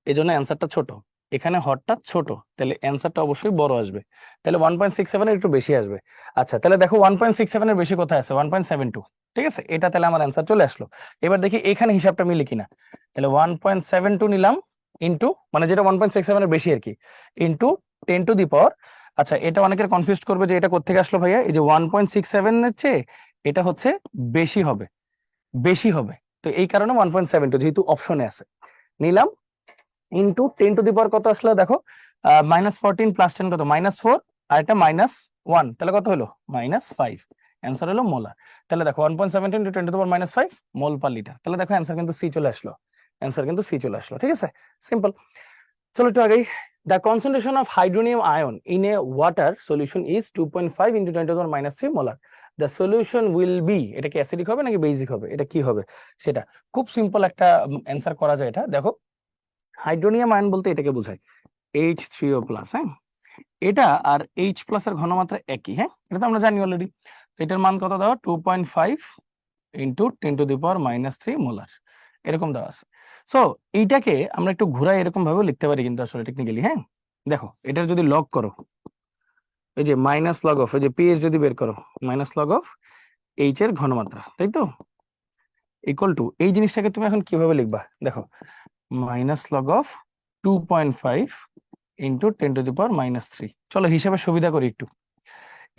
এজন্য অ্যান্সারটা ছোট, এখানে হরটা ছোট তাহলে অ্যান্সারটা অবশ্যই বড় আসবে, তাহলে 1.67 এর একটু বেশি আসবে। আচ্ছা তাহলে দেখো 1.67 এর বেশি কোথায় আছে 1.72, ঠিক আছে এটা তাহলে আমার অ্যান্সার চলে আসলো। এবার দেখি এখানে হিসাবটা মিলে কিনা, তাহলে 1.72 নিলাম ইন্টু মানে যেটা 1.67 এর বেশি আর কি, ইন্টু 10⁻। আচ্ছা এটা অনেকের কনফিউজ করবে যে এটা কোত্থেকে আসলো ভাইয়া, এই যে 1.67 এর চেয়ে এটা হচ্ছে বেশি হবে, বেশি হবে, তো এই কারণে 1.72 যেহেতু অপশনে আছে নিলাম ইন্টু 10⁻। কত আসলো দেখো -14 প্লাস 10 কত -4, আর এটা -1, তাহলে কত হলো -5, অ্যান্সার হলো মোলার। তাহলে দেখো 1.72 ইন্টু 10⁻⁵ মোল পার লিটার, তাহলে দেখো অ্যান্সার কিন্তু সি চলে আসলো, অ্যান্সার কিন্তু সি চলে আসলো, ঠিক আছে সিম্পল। চলো একটু আগেই, the concentration of hydronium ion in a water solution is 2.5 into 10⁻³ molar. The solution will be, এটা কি অ্যাসিডিক হবে নাকি বেসিক হবে, এটা কি হবে সেটা খুব সিম্পল একটা অ্যান্সার করা যায়। এটা দেখো হাইড্রোনিয়াম আয়ন বলতে এটাকে বোঝায় H3O+, হ্যাঁ। এটা আর H+ এর ঘনমাত্রা একই, হ্যাঁ এটা তো আমরা জানি অলরেডি। তো এটার মান কত দাও 2.5 ইন্টু 10⁻³ মোলার, এরকম দেওয়া আছে। সো এইটাকে আমরা একটু ঘুরাই এরকম ভাবে লিখতে পারি কিন্তু আসলে টেকনিক্যালি, হ্যাঁ। দেখো এটার যদি লগ করো, এই যে মাইনাস লগ অফ, এই যে পিএইচ যদি বের করো মাইনাস লগ অফ এইচ এর ঘনমাত্রা, তাই তো ইকুয়াল টু এই জিনিসটাকে তুমি এখন কিভাবে লিখবা দেখো মাইনাস লগ অফ 2.5 ইন্টু 10⁻³ চলো হিসাবে সুবিধা করি একটু,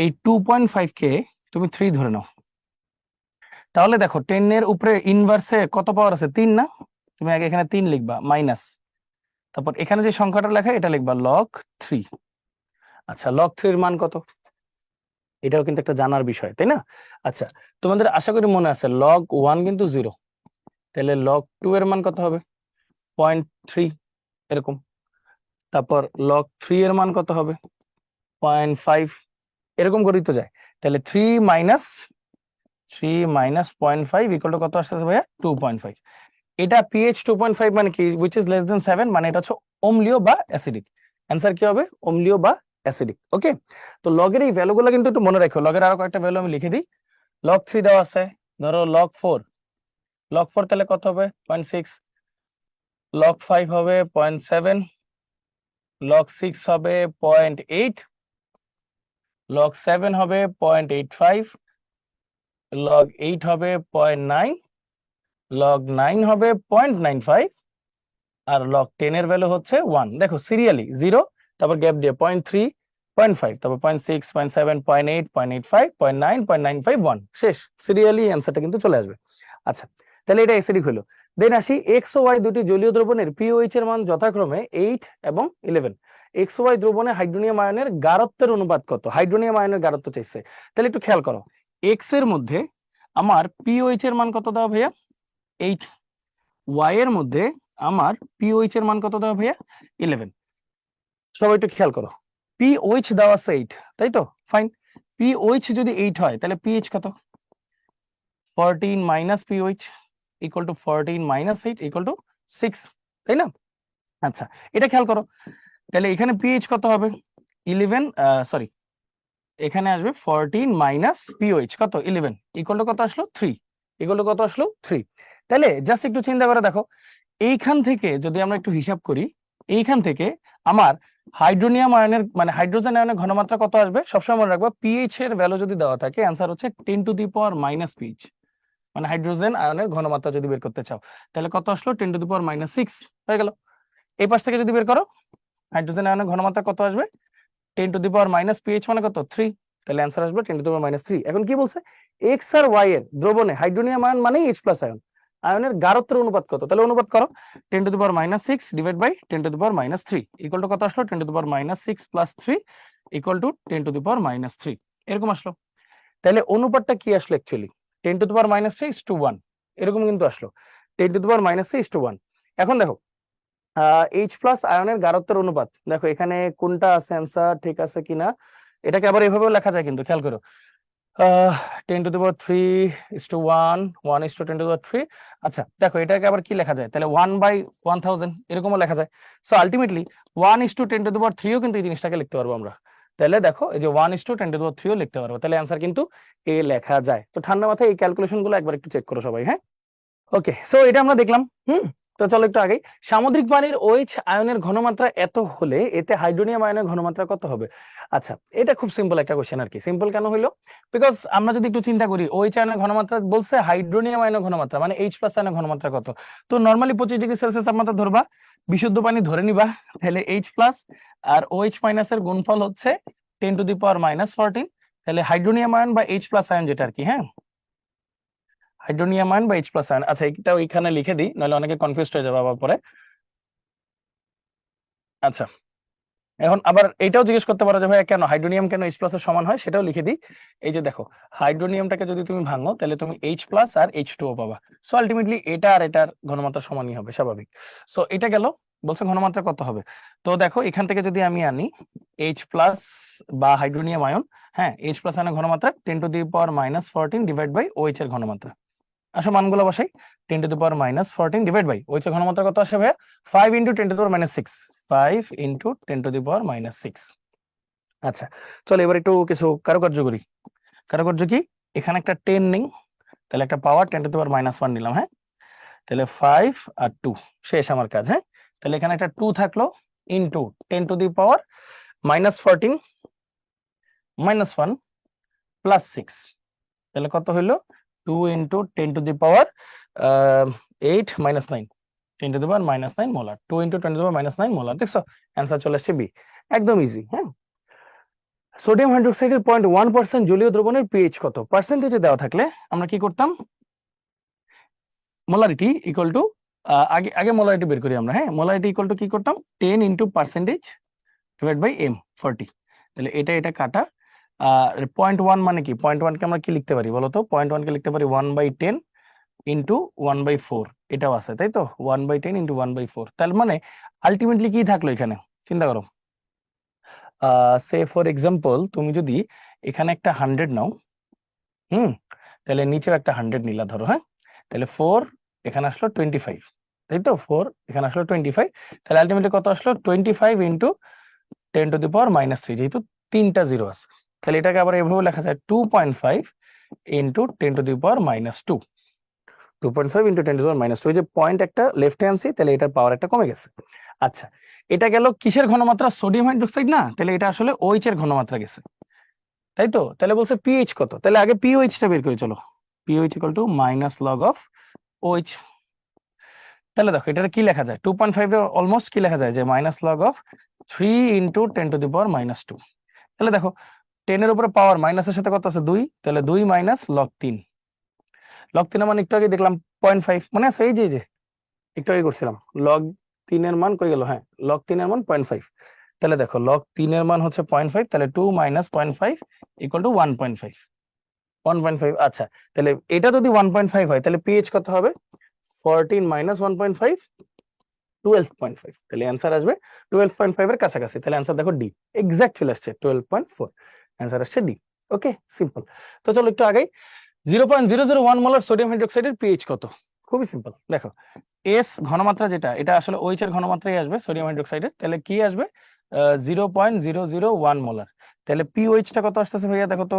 এই 2.5 কে তুমি 3 ধরে নাও, তাহলে দেখো 10 এর উপরে ইনভার্সে কত পাওয়ার আছে 3 না, তুমি আগে এখানে 3 লিখবা মাইনাস, তারপর এখানে যে সংখ্যাটা লেখা এটা লিখবা লগ 3। আচ্ছা লগ 3 এর মান কত, এটাও কিন্তু একটা জানার বিষয় তাই না? আচ্ছা তোমাদের আশা করি মনে আছে লগ 1 কিন্তু 0, তাহলে লগ 2 এর মান কত হবে 0.3 এরকম। তারপর লগ 3 এর মান কত হবে 0.5, এরকম করেই তো যায়। তাহলে 3 - 0.5 কত আসতেছে ভাইয়া 2.5। এটা পিএইচ 2.5 মানে কি, উইচ ইজ লেস দেন 7, মানে এটা হচ্ছে অম্লীয় বা অ্যাসিডিক। অ্যান্সার কি হবে অম্লীয় বা অ্যাসিডিক। ওকে, তো লগের এই ভ্যালুগুলো কিন্তু একটু মনে রাখো। লগের আরো কয়েকটা ভ্যালু আমি লিখে দিই। লগ 3 দেওয়া আছে, ধরো লগ 4, তাহলে কত হবে 0.6, লগ 5 হবে 0.7, লগ 6 হবে 0.8, লগ 7 হবে 0.85, লগ 8 হবে 0.9, লগ 9 হবে 0.95, আর লগ 10 এর ভ্যালু হচ্ছে 1। দেখো সিরিয়ালি 0, তারপর গ্যাপ দিয়ে 0.3, 0.5, তারপর 0.6, 0.7, 0.8, 0.85, 0.9, 0.95, 1, শেষ। সিরিয়ালি অ্যান্সারটা কিন্তু চলে আসবে। আচ্ছা তাহলে এটা অ্যাসিডিক হলো। দেন আসি এক্স ও ওয়াই দুটি জলীয় দ্রবণের পিওএইচ এর মান যথাক্রমে 8 এবং 11। এক্স ও ওয়াই দ্রবণে হাইড্রোনিয়াম আয়নের গাঢ়ত্বের অনুপাত কত, হাইড্রোনিয়াম আয়নের গাঢ়ত্ব চাইছে। তাহলে একটু খেয়াল করো, এক্স এর মধ্যে আমার পিওএইচ এর মান কত দেওয়া ভাইয়া 8, ওয়াই এর মধ্যে আমার পিওএইচ এর মান কত দেওয়া ভাইয়া 11। সবাই একটু খেয়াল করো, পিওএইচ দেওয়া আছে 8, তাই তো, ফাইন। পিওএইচ যদি 8 হয় তাহলে পিএইচ কত 14 minus pOH equal to 14 minus 8 equal to 6, তাই না? আচ্ছা এটা খেয়াল করো, তাহলে এখানে পিএইচ কত হবে 11, সরি এখানে আসবে 14 মাইনাস পিওএইচ কত 11 ইকুয়াল টু কত আসলো 3, ইকুয়াল টু কত আসলো 3। তাহলে জাস্ট একটু চিন্তা করে দেখো, এইখান থেকে যদি আমরা একটু হিসাব করি, এইখান থেকে আমার হাইড্রোনিয়াম আয়নের মানে হাইড্রোজেন আয়নের ঘনমাত্রা কত আসবে, সবসময় মনে রাখবা পিএইচ এর ভ্যালু যদি দেওয়া থাকে অ্যান্সার হচ্ছে 10 to the power minus pH, মানে হাইড্রোজেন আয়নের ঘনমাত্রা যদি বের করতে চাও তাহলে কত আসলো 10 টু দি পাওয়ার মাইনাস 6 হয়ে গেল। এই পাশ থেকে যদি বের করো হাইড্রোজেন আয়নের ঘনমাত্রা কত আসবে 10 to the power minus pH মানে কত 3, তাহলে অ্যান্সার আসবে 10 টু দি পাওয়ার মাইনাস 3। এখন কি বলছে, এক্স আর ওয়াই এর দ্রবণে হাইড্রোনিয়াম আয়ন মানে এইচ প্লাস আয়ন, আয়নের গাঢ়ত্বের অনুপাত কত, তাহলে অনুপাত করো 10 to the power minus 6 divide by 10 to the power minus 3 equal to কত আসলো 10 to the power minus 6 plus 3 equal to 10 to the power minus 3, এরকম আসলো। তাহলে অনুপাতটা কি আসলো actually 10 to the power minus 3 is to 1, এরকম কিন্তু আসলো 10 to the power minus 3 is to 1। এখন দেখো এইচ প্লাস আয়নের গাঢ়ত্বের অনুপাত, দেখো এখানে কোনটা আছে অ্যান্সার ঠিক আছে কিনা, এটাকে আবার এভাবেও লেখা যায় কিন্তু খেয়াল করো 10 to the power 3 is to 1, 1 is to 10 to the power 3। আচ্ছা দেখো এটাকে আবার কি লেখা যায়, তাহলে 1 বাই 1000 এরকমও লেখা যায়। So ultimately 1 is to 10 to the power 3ও কিন্তু এই জিনিসটাকে লিখতে পারবো আমরা। তাহলে দেখো এই যে 1 is to 10 to the power 3ও লিখতে পারবো, তাহলে অ্যান্সার কিন্তু এ লেখা যায়। তো ঠান্ডা মাথায় এই ক্যালকুলেশন গুলো একবার একটু চেক করো সবাই, হ্যাঁ। ওকে, সো এটা আমরা দেখলাম। তো চলো একটু আগে, সামুদ্রিক পানির OH আয়নের ঘনমাত্রা এত হলে এতে হাইড্রোনিয়াম আয়নের ঘনমাত্রা কত হবে। আচ্ছা এটা খুব সিম্পল একটা কোশ্চেন আর কি। সিম্পল কেন হইলো, বিকজ আমরা যদি একটু চিন্তা করি OH আয়নের ঘনমাত্রা বলছে হাইড্রোনিয়াম আয়নের ঘনমাত্রা মানে H প্লাস আয়নের ঘনমাত্রা কত, তো নর্মালি 25°C তাপমাত্রা ধরবা, বিশুদ্ধ পানি ধরে নিবা, তাহলে H প্লাস আর OH মাইনাস এর গুণফল হচ্ছে 10 টু দি পাওয়ার মাইনাস 14, তাহলে হাইড্রোনিয়াম আয়ন বা H প্লাস আয়ন যেটা আর কি, হ্যাঁ হাইড্রোনিয়াম আয়ন বা H প্লাস আয়ন। আচ্ছা এটা ওইখানে লিখে দিই নাহলে অনেকে কনফিউজড হয়ে যাবে আবার পরে। আচ্ছা এখন আবার এটাও জিজ্ঞেস করতে পারো যে ভাই কেন হাইড্রোনিয়াম কেন H প্লাস এর সমান হয়, সেটাও লিখে দিই। এই যে দেখো হাইড্রোনিয়ামটাকে যদি তুমি ভাঙো তাহলে তুমি H প্লাস আর H2O পাবা। সো আলটিমেটলি এটা আর এটার ঘনমাত্রা সমানই হবে স্বাভাবিক। সো এটা গেল, বলছে ঘনমাত্রা কত হবে। তো দেখো এখান থেকে যদি আমি আনি H প্লাস বা হাইড্রোনিয়াম আয়ন, হ্যাঁ H প্লাস আয়নের ঘনমাত্রা 10 to the power minus 14 divide by OH এর ঘনমাত্রা। আসো মানগুলো বসাই, 10 to the power minus 14 divide by OH এর ঘনমাত্রা কত আসে ভাইয়া 5 into 10 to the power minus 6, 5 into 10 to the power minus 6। আচ্ছা চলো এবার একটু কিছু কারুকার্য করি। কারুকার্য কি, এখানে একটা 10 নেই, তাহলে একটা পাওয়ার 10 টু দি পাওয়ার মাইনাস 1 নিলাম, হ্যাঁ তাহলে 5 আর 2 শেষ আমার কাজ, হ্যাঁ তাহলে এখানে একটা 2 থাকলো into 10 to the power minus 14 minus 1 plus 6, তাহলে কত হইলো 2 into 10 to the power 8 minus 9, 10 to the power minus 9 molar, 2 into 10 to the power minus 9 molar. দেখছো অ্যান্সার চলে আসছে বি, একদম ইজি, হ্যাঁ। সোডিয়াম হাইড্রোক্সাইডের 0.1% জলীয় দ্রবণের পিএইচ কত, পার্সেন্টেজে দেওয়া থাকলে আমরা কি করতাম মোলারিটি ইকুয়াল টু আগে আগে মোলারিটি বের করি আমরা, হ্যাঁ। মোলারিটি ইকুয়াল টু কি করতাম, 10 into percentage divide by M 40। তাহলে এটা কাটা। আর 0.1 মানে কি, 0.1 কে আমরা কি লিখতে পারি বলতো, 0.1 কে লিখতে পারি 1/10 ইন্টু 1/4, এটাও আছে তাই তো, 1/10 ইন্টু 1/4। তার মানে আলটিমেটলি কি থাকলো এখানে, চিন্তা করো। সে ফর এক্সাম্পল তুমি যদি এখানে একটা 100 নাও, তাহলে নিচেও একটা 100 নিলা ধরো, হ্যাঁ। তাহলে 4 এখানে আসলো 25, তাই তো, 4 এখানে আসলো 25। তাহলে আলটিমেটলি কত আসলো, 25 ইন্টু 10⁻³ যেহেতু 3টা 0 আছে। তাহলে এটাকে আবার এভাবে লেখা যায় 2.5 ইন্টু 10⁻², 2.5 ইন্টু 10⁻²। ওই যে পয়েন্ট একটা লেফটে আনছি, তাহলে এটার পাওয়ার একটা কমে গেছে। আচ্ছা, এটা গেল কিসের ঘনমাত্রা, সোডিয়াম হাইড্রোক্সাইড না, তাহলে এটা আসলে OH এর ঘনমাত্রা গেছে, তাই তো। তাহলে বলছে পিএইচ কত, তাহলে আগে পিওএইচটা বের করি, চলো। POH equal to minus log of OH। তাহলে দেখো এটা কি লেখা যায়, 2.5 এ অলমোস্ট কি লেখা যায়, যে মাইনাস লগ অফ 3 ইন্টু 10⁻²। তাহলে দেখো 10 এর উপরে পাওয়ার মাইনাসের সাথে কত আছে, 2, তাহলে 2 মাইনাস লগ 3। লগ 3 এর মান একটু আগে দেখলাম 0.5, মানে আছে এই যে একটু আগে করছিলাম। লগ 3 এর মান কই গেল, হ্যাঁ, লগ 3 এর মান 0.5। তাহলে দেখো লগ 3 এর মান হচ্ছে 0.5, তাহলে 2 মাইনাস 0.5 ইকুয়াল টু 1.5। 1.5, আচ্ছা। তাহলে এটা যদি 1.5 হয় তাহলে পিএইচ কত হবে, 14 মাইনাস 1.5, 12.5। তাহলে অ্যান্সার আসবে 12.5 এর কাছাকাছি। তাহলে অ্যান্সার দেখো ডি, এক্সাক্ট চলে আসছে 12.4, অ্যান্সার আসছে ডি। ওকে, সিম্পল। তো চলো একটু আগে, 0.001 মোলার সোডিয়াম হাইড্রোক্সাইডের পিএইচ কত, খুবই সিম্পল। দেখো এস ঘনমাত্রা যেটা, এটা আসলে OH এর ঘনমাত্রাই আসবে সোডিয়াম হাইড্রোক্সাইডের, তাহলে কি আসবে 0.001 মোলার। তাহলে পিওএইচটা কত আসতেছে ভাইয়া, দেখো তো,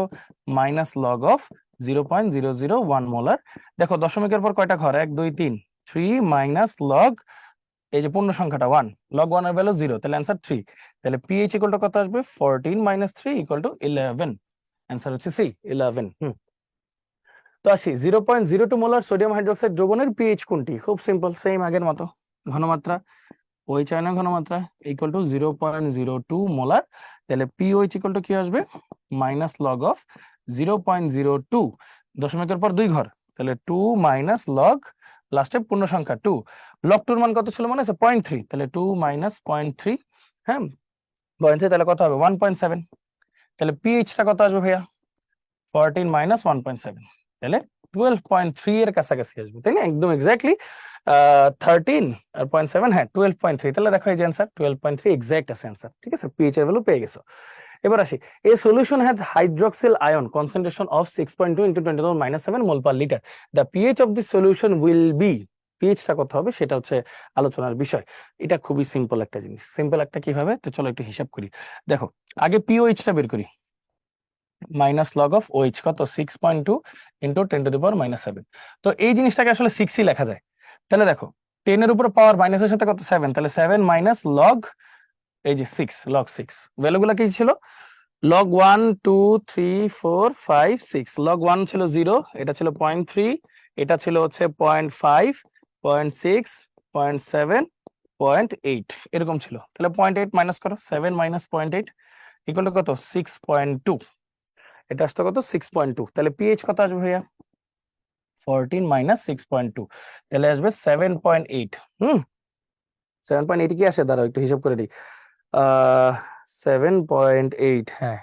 মাইনাস লগ অফ 0.001 মোলার। দেখো দশমিকের পর কয়টা ঘর, 1 2 3, 3 মাইনাস লগ, এই যে পূর্ণ সংখ্যাটা 1, লগ 1 এর ভ্যালু 0, তাহলে অ্যান্সার 3। তাহলে পিএইচ ইকুয়াল টু কত আসবে, 14 মাইনাস 3 ইকুয়াল টু 11, অ্যান্সার হচ্ছে সি, 11। তো আসি 0.02 মোলার সোডিয়াম হাইড্রোক্সাইড দ্রবণের পিএইচ কোনটি, খুব সিম্পল, সেম আগের মতো, ঘনমাত্রা OH আয়নের ঘনমাত্রা ইকুয়াল টু 0.02 মোলার। তাহলে পিওএইচ ইকুয়াল টু কি আসবে, মাইনাস লগ অফ 0.02, দশমিকের পর 2 ঘর, তাহলে 2 মাইনাস লগ লাস্টে পূর্ণ সংখ্যা 2। লগ 2 এর মান কত ছিল মনে আছে, 0.3, তাহলে 2 মাইনাস 0.3, হ্যাঁ 0.3, তাহলে কত হবে 1.7। তাহলে পিএইচটা কত আসবে ভাইয়া, 14 মাইনাস 1.7, তাহলে 12.3 এর কাছাকাছি আসবে, তাই না, একদম এক্স্যাক্টলি 13 আর 0.7, হ্যাঁ 12.3। তাহলে দেখো এই যে অ্যান্সার 12.3 এক্সাক্ট আছে অ্যান্সার, ঠিক আছে, পিএইচ এর ভ্যালু পেয়ে গেছো। এবার আসি, a solution has hydroxyl ion concentration of 6.2 into 10⁻⁷ mole per litre, the pH of this solution will be, পিএইচটা কত হবে সেটা হচ্ছে আলোচনার বিষয়। এটা খুবই সিম্পল একটা জিনিস, সিম্পল একটা কিভাবে, তো চলো একটু হিসাব করি। দেখো আগে পিওএইচটা বের করি, মাইনাস লগ অফ OH কত, 6.2 ইন্টু 10⁻⁷। তো এই জিনিসটাকে আসলে 6ই লেখা যায়। তাহলে দেখো 10 এর উপর পাওয়ার মাইনাসের সাথে কত, 7, তাহলে 7 মাইনাস লগ, এই যে 6, লগ 6, ভ্যালুগুলো কি ছিল, লগ 1 2 3 4 5 6, লগ 1 ছিল 0, এটা ছিল 0.3, এটা ছিল হচ্ছে 0.5, 0.6, 0.7, 0.8, এরকম ছিল। তাহলে 0.8 মাইনাস করো, 7 মাইনাস 0.8 ইকুয়াল টু কত, 6.2, এটা আসতো কত, 6.2। তাহলে পিএইচ কত আসবে ভাইয়া, 14 মাইনাস 6.2, তাহলে আসবে 7.8। 7.8 কি আসে, দাঁড়াও একটু হিসাব করে দিই, 7.8, হ্যাঁ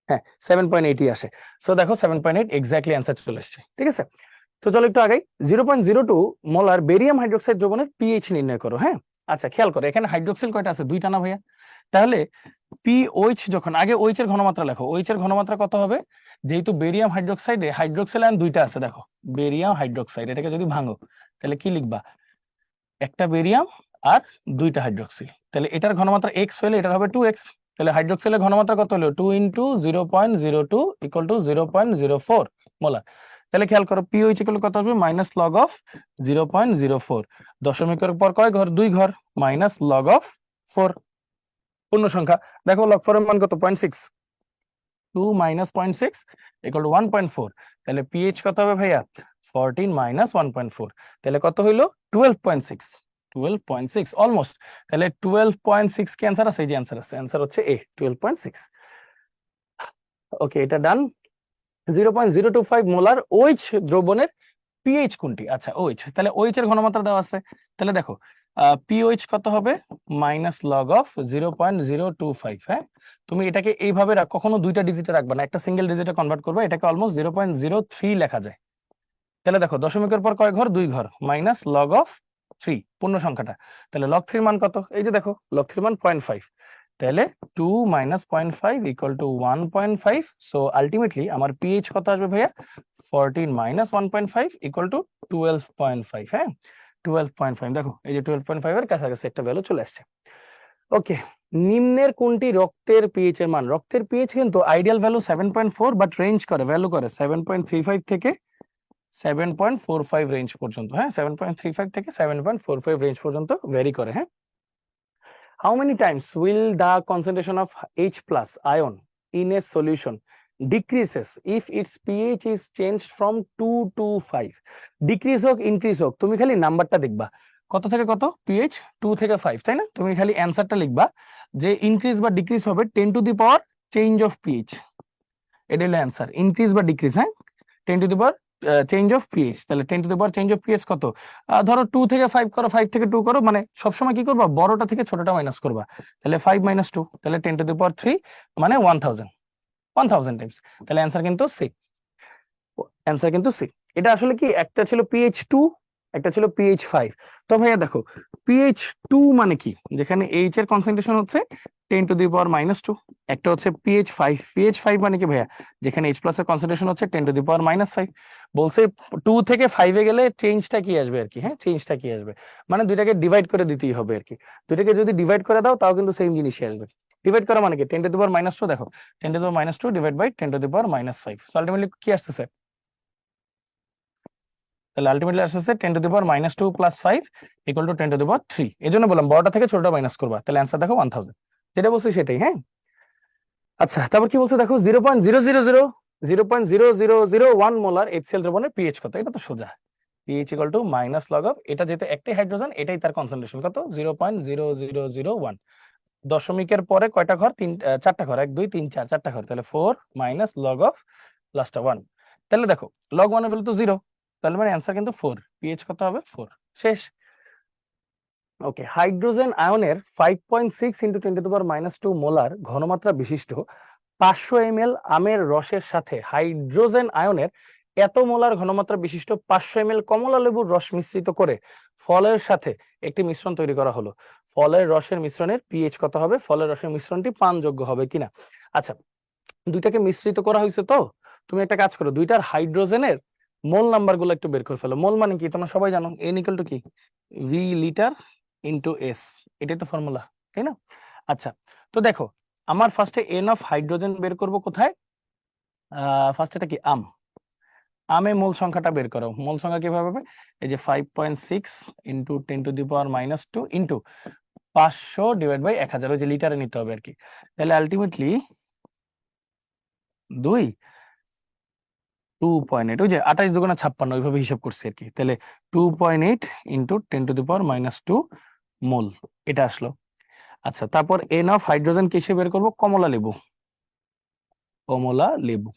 হ্যাঁ 7.8ই আসে। সো দেখো 7.8 এক্স্যাক্টলি অ্যান্সার চলে আসছে, ঠিক আছে। তো চলো একটু আগে, 0.02 মোলার বেরিয়াম হাইড্রোক্সাইড দ্রবণের পিএইচ নির্ণয় করো, হ্যাঁ। আচ্ছা খেয়াল করো, এখানে হাইড্রোক্সিল কয়টা আছে, 2টা না ভাইয়া। তাহলে পিওএইচ যখন, আগে OH এর ঘনমাত্রা লেখো, OH এর ঘনমাত্রা কত হবে, যেহেতু বেরিয়াম হাইড্রোক্সাইডে হাইড্রোক্সিল আয়ন 2টা আছে, দেখো বেরিয়াম হাইড্রোক্সাইড, এটাকে যদি ভাঙো তাহলে কি লিখবা, একটা বেরিয়াম আর 2টা হাইড্রোক্সিল, তাহলে এটার ঘনমাত্রা x হলে এটার হবে 2x। তাহলে হাইড্রোক্সিলের ঘনমাত্রা কত হলো, 2 ইন্টু 0.02 ইকুয়াল টু 0.04 মোলার। তাহলে খেয়াল করো পিওএইচ ইকুয়াল কত হবে, মাইনাস লগ অফ 0.04, দশমিকের পর কয় ঘর, 2 ঘর, মাইনাস লগ অফ 4, পূর্ণ সংখ্যা, দেখো লগ 4 এর মান কত, 0.6, 2 মাইনাস 0.6 ইকুয়াল টু 1.4। তাহলে পিএইচ কত হবে ভাইয়া, 14 মাইনাস 1.4, তাহলে কত হইলো 12.6, 12.6 অলমোস্ট। তাহলে 12.6 কি অ্যান্সার আছে, এই যে অ্যান্সার আছে, অ্যান্সার হচ্ছে এ, 12.6। ওকে, এটা ডান। 0.025 মোলার OH দ্রবণের পিএইচ কোনটি? আচ্ছা ওএইচ, তাহলে ওএইচ এর ঘনমাত্রা দেওয়া আছে, তাহলে দেখো পিওএইচ কত হবে, মাইনাস লগ অফ 0.025। হ্যাঁ, তুমি এটাকে এইভাবে কখনো দুইটা ডিজিটে রাখবা না, একটা সিঙ্গেল ডিজিটে কনভার্ট করবে, এটাকে অলমোস্ট 0.03 লেখা যায়। তাহলে দেখো দশমিকের পর কয় ঘর, 2 ঘর, মাইনাস লগ অফ 3 পূর্ণ সংখ্যাটা, তাহলে লগ 3 মান কত, এই যে দেখো লগ 3 মান 0.5, তাহলে 2 minus 0.5 equal to 1.5। So ultimately আমার পিএইচ কত আসবে ভাইয়া, 14 মাইনাস 1.5 ইকুয়াল টু 12.5। হ্যাঁ, 12.5, দেখো এই যে 12.5 এর কাছাকাছি একটা ভ্যালু চলে আসছে। ওকে, নিম্নের কোনটি রক্তের পিএইচ এর মান? রক্তের পিএইচ কিন্তু আইডিয়াল ভ্যালু 7.4, বাট রেঞ্জ করে, ভ্যালু করে 7.35 থেকে 7.45 রেঞ্জ পর্যন্ত। হ্যাঁ, 7.35 থেকে 7.45 রেঞ্জ পর্যন্ত ভ্যারি করে। হ্যাঁ, how many times will the concentration of H plus ion in a solution decreases if its pH is changed from 2 to 5? Decrease হোক ইনক্রিজ হোক, তুমি খালি নাম্বারটা দেখবা কত থেকে কত, পিএইচ 2 থেকে 5, তাই না? তুমি খালি অ্যান্সারটা লিখবা যে ইনক্রিজ বা ডিক্রিজ হবে 10 to the power change of pH, এটা হলো অ্যান্সার, ইনক্রিজ বা ডিক্রিজ। হ্যাঁ, 10 to the power change of pH, তাহলে 10 to the power change of pH কত, ধরো 2 থেকে 5 করো, 5 থেকে 2 করো, মানে সবসময় কি করবা, বড়টা থেকে ছোটটা মাইনাস করবা, তাহলে 5 মাইনাস 2, তাহলে 10 টু দি পাওয়ার 3 মানে 1000 টাইমস, তাহলে অ্যান্সার কিন্তু সি, অ্যান্সার কিন্তু সি। এটা আসলে কি, একটা ছিল পিএইচ 2, একটা ছিল পিএইচ 5। তো ভাইয়া দেখো পিএইচ 2 মানে কি, যেখানে এইচ এর কনসেন্ট্রেশন হচ্ছে 10 টু দি পাওয়ার মাইনাস 2, একটা হচ্ছে পিএইচ 5। পিএইচ 5 মানে কি ভাইয়া, যেখানে এইচ প্লাস এর কনসেন্ট্রেশন হচ্ছে 10 টু দি পাওয়ার মাইনাস 5। বলছে 2 থেকে 5 এ গেলে চেঞ্জটা কি আসবে আর কি, হ্যাঁ চেঞ্জটা কি আসবে, মানে দুইটাকে ডিভাইড করে দিতেই হবে আর কি, দুইটাকে যদি ডিভাইড করে দাও তাও কিন্তু সেম জিনিসই আসবে। ডিভাইড করা মানে কি, 10 টু দি পাওয়ার মাইনাস 2, দেখো 10 to the power minus 2 divide by 10 to the power minus 5, so ultimately কি আসতেছে, তাহলে আলটিমেটলি আসছে 10 to the power minus 2 plus 5 equal to 10 to the power 3। এই জন্য বললাম বড়টা থেকে ছোটটা মাইনাস করবা, তাহলে অ্যান্সার দেখো 1000, যেটা বলছি সেটাই। হ্যাঁ, আচ্ছা তারপর কি বলছে দেখো, 0.00001 মোলার HCl দ্রবণের পিএইচ কত, এটা তো সোজা, pH equal to minus log of, এটা যেহেতু একটাই হাইড্রোজেন এটাই তার কনসেন্ট্রেশন কত, 0.0001। দশমিকের পরে কয়টা ঘর, চারটা ঘর, 1 2 3 4, চারটা ঘর, তাহলে 4 মাইনাস লগ অফ লাস্টটা 1, তাহলে দেখো লগ 1 এর ভ্যালু তো 0, তাহলে মানে অ্যান্সার কিন্তু 4, পিএইচ কত হবে 4, শেষ। ওকে, হাইড্রোজেন আয়নের 5.6 into 10 to the power minus 2 molar ঘনমাত্রা বিশিষ্ট 500 ml আমের রসের সাথে হাইড্রোজেন আয়নের এত মোলার ঘনমাত্রা বিশিষ্ট 500 ml কমলা লেবুর রস মিশ্রিত করে ফলের সাথে একটি মিশ্রণ তৈরি করা হলো। ফলের রসের মিশ্রণের পিএইচ কত হবে, ফলের রসের মিশ্রণটি পানযোগ্য হবে কিনা। আচ্ছা, দুইটাকে মিশ্রিত করা হয়েছে, তো তুমি একটা কাজ করো, দুইটার হাইড্রোজেনের মোল নাম্বার গুলো একটু বের করে ফেলো। মোল মানে কি তোমরা সবাই জানো, এন ইকুয়াল টু কি, ভি লিটার ইন্টু এস, এটাই তো ফর্মুলা, তাই না? আচ্ছা, তো দেখো আমার ফার্স্টে এন অফ হাইড্রোজেন বের করব কোথায়, ফার্স্ট এটা কি, আমে মূল সংখ্যাটা বের করো। মূল সংখ্যা কিভাবে হবে, এই যে 5.6 into 10 to the power minus 2 into 500 divide by 1000, ওই যে লিটারে নিতে হবে আর কি, তাহলে আলটিমেটলি 2.8, ওই যে 28 দুগুণা 56, ওইভাবে হিসাব করছি আর কি, তাহলে 2.8 into 10 to the power minus 2 মোল, এটা আসলো। আচ্ছা, তারপর এন অফ হাইড্রোজেন কিসে বের করবো, কমলা লেবু, কমলা লেবু,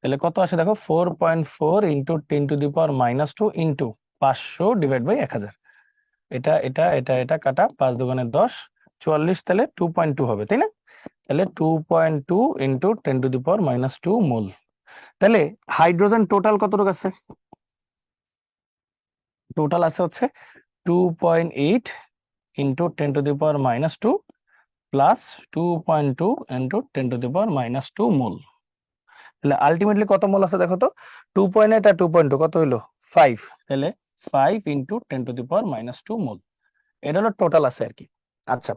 তাহলে কত আসে দেখো, 4.4 into 10 to the power minus 2 into 500 divide by 1000, এটা এটা এটা এটা কাটা, 5 দুগুণে 10, 44, তাহলে 2.2 হবে, তাই না? তাহলে 2.2 into 10 to the power minus 2 মোল, তাহলে হাইড্রোজেন টোটাল কতটুকু আছে, টোটাল আছে হচ্ছে 2.8 into 10 to the power minus 2 plus 2.2 into 10 to the power minus 2 মোল, তাহলে আলটিমেটলি কত মোল আছে দেখো তো, 2.8 আর 2.2 কত হইলো 5, তাহলে 5 into 10 to the power minus 2 মোল, এটা হলো টোটাল আছে আর কি। আচ্ছা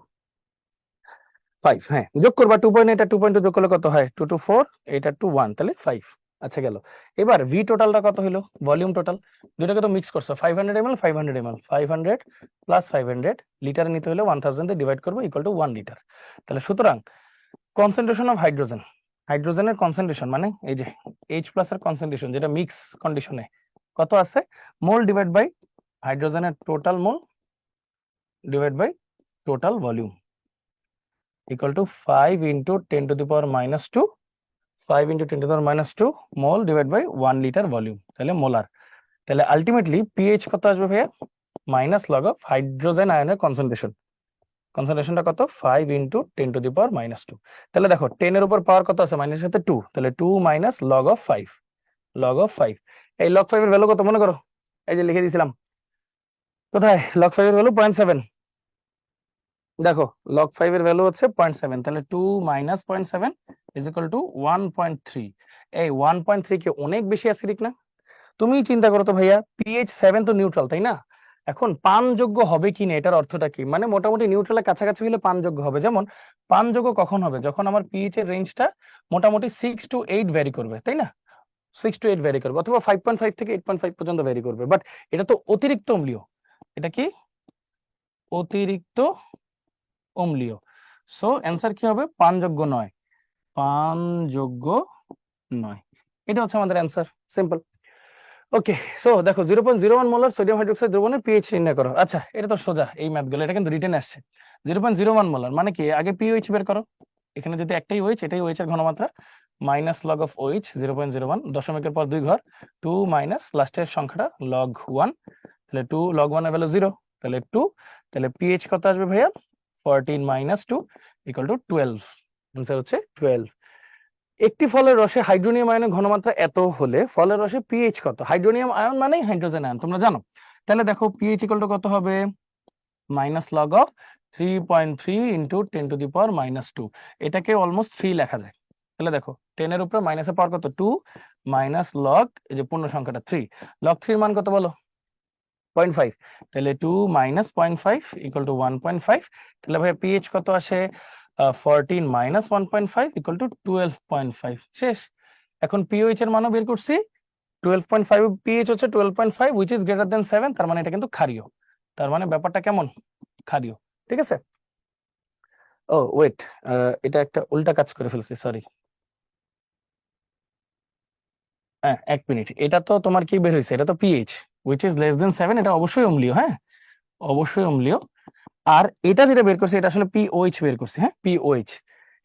5, হ্যাঁ যোগ করবা, 2.8 আর 2.2 যোগ করলে কত হয়, 2 টু 4, এটা টু 1, তাহলে 5। আচ্ছা গেল, এবার ভি টোটালটা কত হলো, ভলিউম টোটাল, দুটাকে তো মিক্স করছো, 500 ml 500 ml, 500 প্লাস 500 লিটারে নিতে হলে 1000 দিয়ে ডিভাইড করবো ইকুয়াল টু 1 লিটার, তাহলে সুতরাং কনসেন্ট্রেশন অফ হাইড্রোজেন, হাইড্রোজেনের কনসেন্ট্রেশন মানে এই যে H প্লাস এর কনসেন্ট্রেশন যেটা মিক্স কন্ডিশনে কত আছে, মোল ডিভাইড বাই হাইড্রোজেনের total mole divide by total volume equal to 5 into 10 to the power minus 2, 5 into 10 to the power minus 2 mole divide by 1 litre volume, তাহলে মোলার, তাহলে ultimately pH কত আসবে ভাইয়া, মাইনাস লগ অফ হাইড্রোজেন আয়নের কনসেন্ট্রেশনটা কত, 5 into 10⁻²। তাহলে দেখো 10 এর উপর পাওয়ার কত আছে, মাইনাসের সাথে 2, তাহলে 2 মাইনাস লগ অফ 5। এই লগ 5 এর ভ্যালু কত মনে করো, এই যে লিখে দিয়েছিলাম, কোথায়, লগ 5 এর ভ্যালু 0.7। দেখো লগ 5 এর ভ্যালু হচ্ছে 0.7, তাহলে 2 মাইনাস 0.7 ইজ ইকুয়াল টু 1.3। এই 1.3 কি অনেক বেশি অ্যাসিডিক না? তুমি চিন্তা করো তো ভাইয়া, পিএইচ 7 তো নিউট্রাল, তাই না? এখন পানযোগ্য হবে কিনা এটার অর্থটা কি, মানে মোটামুটি নিউট্রালের কাছাকাছি হলে পানযোগ্য হবে। যেমন পানযোগ্য কখন হবে, যখন আমার পিএইচ এর রেঞ্জটা মোটামুটি 6 to 8 ভ্যারি করবে, তাই না? 6 to 8 ভ্যারি করবে, অথবা 5.5 থেকে 8.5 পর্যন্ত ভ্যারি করবে। বাট এটা তো অতিরিক্ত অম্লীয়, এটা কি অতিরিক্ত অম্লীয়। সো অ্যান্সার কি হবে, পানযোগ্য নয়, পানযোগ্য নয়। এটা হচ্ছে আমাদের অ্যান্সার, সিম্পল। ওকে, সো দেখো 0.01 মোলার সোডিয়াম হাইড্রোক্সাইড দ্রবণের পিএইচ নির্ণয় করো। আচ্ছা, এটা তো সোজা, এই ম্যাথগুলো এটা কিন্তু রিটেন আসছে। 0.01 মোলার মানে কি, আগে পিওএইচ বের করো। এখানে যদি একটাই ওএইচ, এটাই ওএইচ এর ঘনমাত্রা, মাইনাস লগ অফ ওএইচ 0.01, দশমিকের পর 2 ঘর, 2 মাইনাস লাস্টের সংখ্যাটা লগ 1, তাহলে 2 লগ 1 এর ভ্যালু 0, তাহলে 2, তাহলে পিএইচ কত আসবে ভাইয়া, 14 মাইনাস 2 ইকুয়াল টু 12। आंसर হচ্ছে 12। একটি ফলের রসে হাইড্রোনিয়াম আয়নের ঘনমাত্রা এত হলে ফলের রসে পিএইচ কত? হাইড্রোনিয়াম আয়ন মানেই হাইড্রোজেন আয়ন, তোমরা জানো। তাহলে দেখো পিএইচ ইকুয়াল টু কত হবে, মাইনাস লগ অফ 3.3 ইন্টু 10⁻²। এটাকে অলমোস্ট 3 লেখা যায়। তাহলে দেখো 10 এর উপরে মাইনাসের পাওয়ার কত, 2 মাইনাস লগ, এই যে পূর্ণ সংখ্যাটা 3, লগ 3 এর মান কত বলো, 0.5, তাহলে 2 মাইনাস 0.5 ইকুয়াল টু 1.5। তাহলে ভাই পিএইচ কত আসে, 14 মাইনাস 1.5 ইকুয়াল টু 12.5। শেষ। এখন পিওএইচ এর মানও বের করছি, 12.5, পিএইচ হচ্ছে 12.5 হুইচ ইজ গ্রেটার দেন 7, তার মানে এটা কিন্তু ক্ষারীয়। তার মানে ব্যাপারটা কেমন, ক্ষারীয়, ঠিক আছে। ও ওয়েট, এটা একটা উল্টা কাজ করে ফেলছি, সরি। হ্যাঁ, 1 মিনিট, এটা তো তোমার কি বের হয়েছে, এটা তো pH which is less than 7, এটা অবশ্যই অম্লীয়, হ্যাঁ অবশ্যই অম্লীয়। আর এটা যেটা বের করছে এটা আসলে পিওএইচ বের করছে, হ্যাঁ পিওএইচ।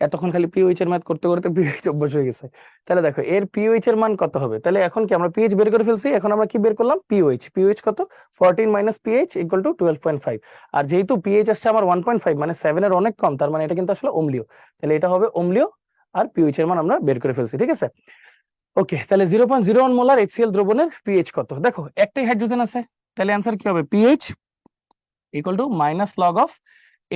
এতক্ষণ খালি পিওএইচ এর ম্যাথ করতে করতে পিওএইচ অভ্যাস হয়ে গেছে। তাহলে দেখো এর পিওএইচ এর মান কত হবে, তাহলে এখন কি আমরা পিএইচ বের করে ফেলছি, এখন আমরা কি বের করলাম, পিওএইচ। পিওএইচ কত, 14 মাইনাস পিএইচ ইকুয়াল টু 12.5। আর যেহেতু পিএইচ আসছে আমার 1.5, মানে 7 এর অনেক কম, তার মানে এটা কিন্তু আসলে অম্লীয়। তাহলে এটা হবে অম্লীয়, আর পিওএইচ এর মান আমরা বের করে ফেলছি, ঠিক আছে। ওকে, তাহলে 0.01 মোলার HCl দ্রবণের পিএইচ কত, দেখো একটাই হাইড্রোজেন আছে, তাহলে অ্যান্সার কি হবে, pH equal to minus log of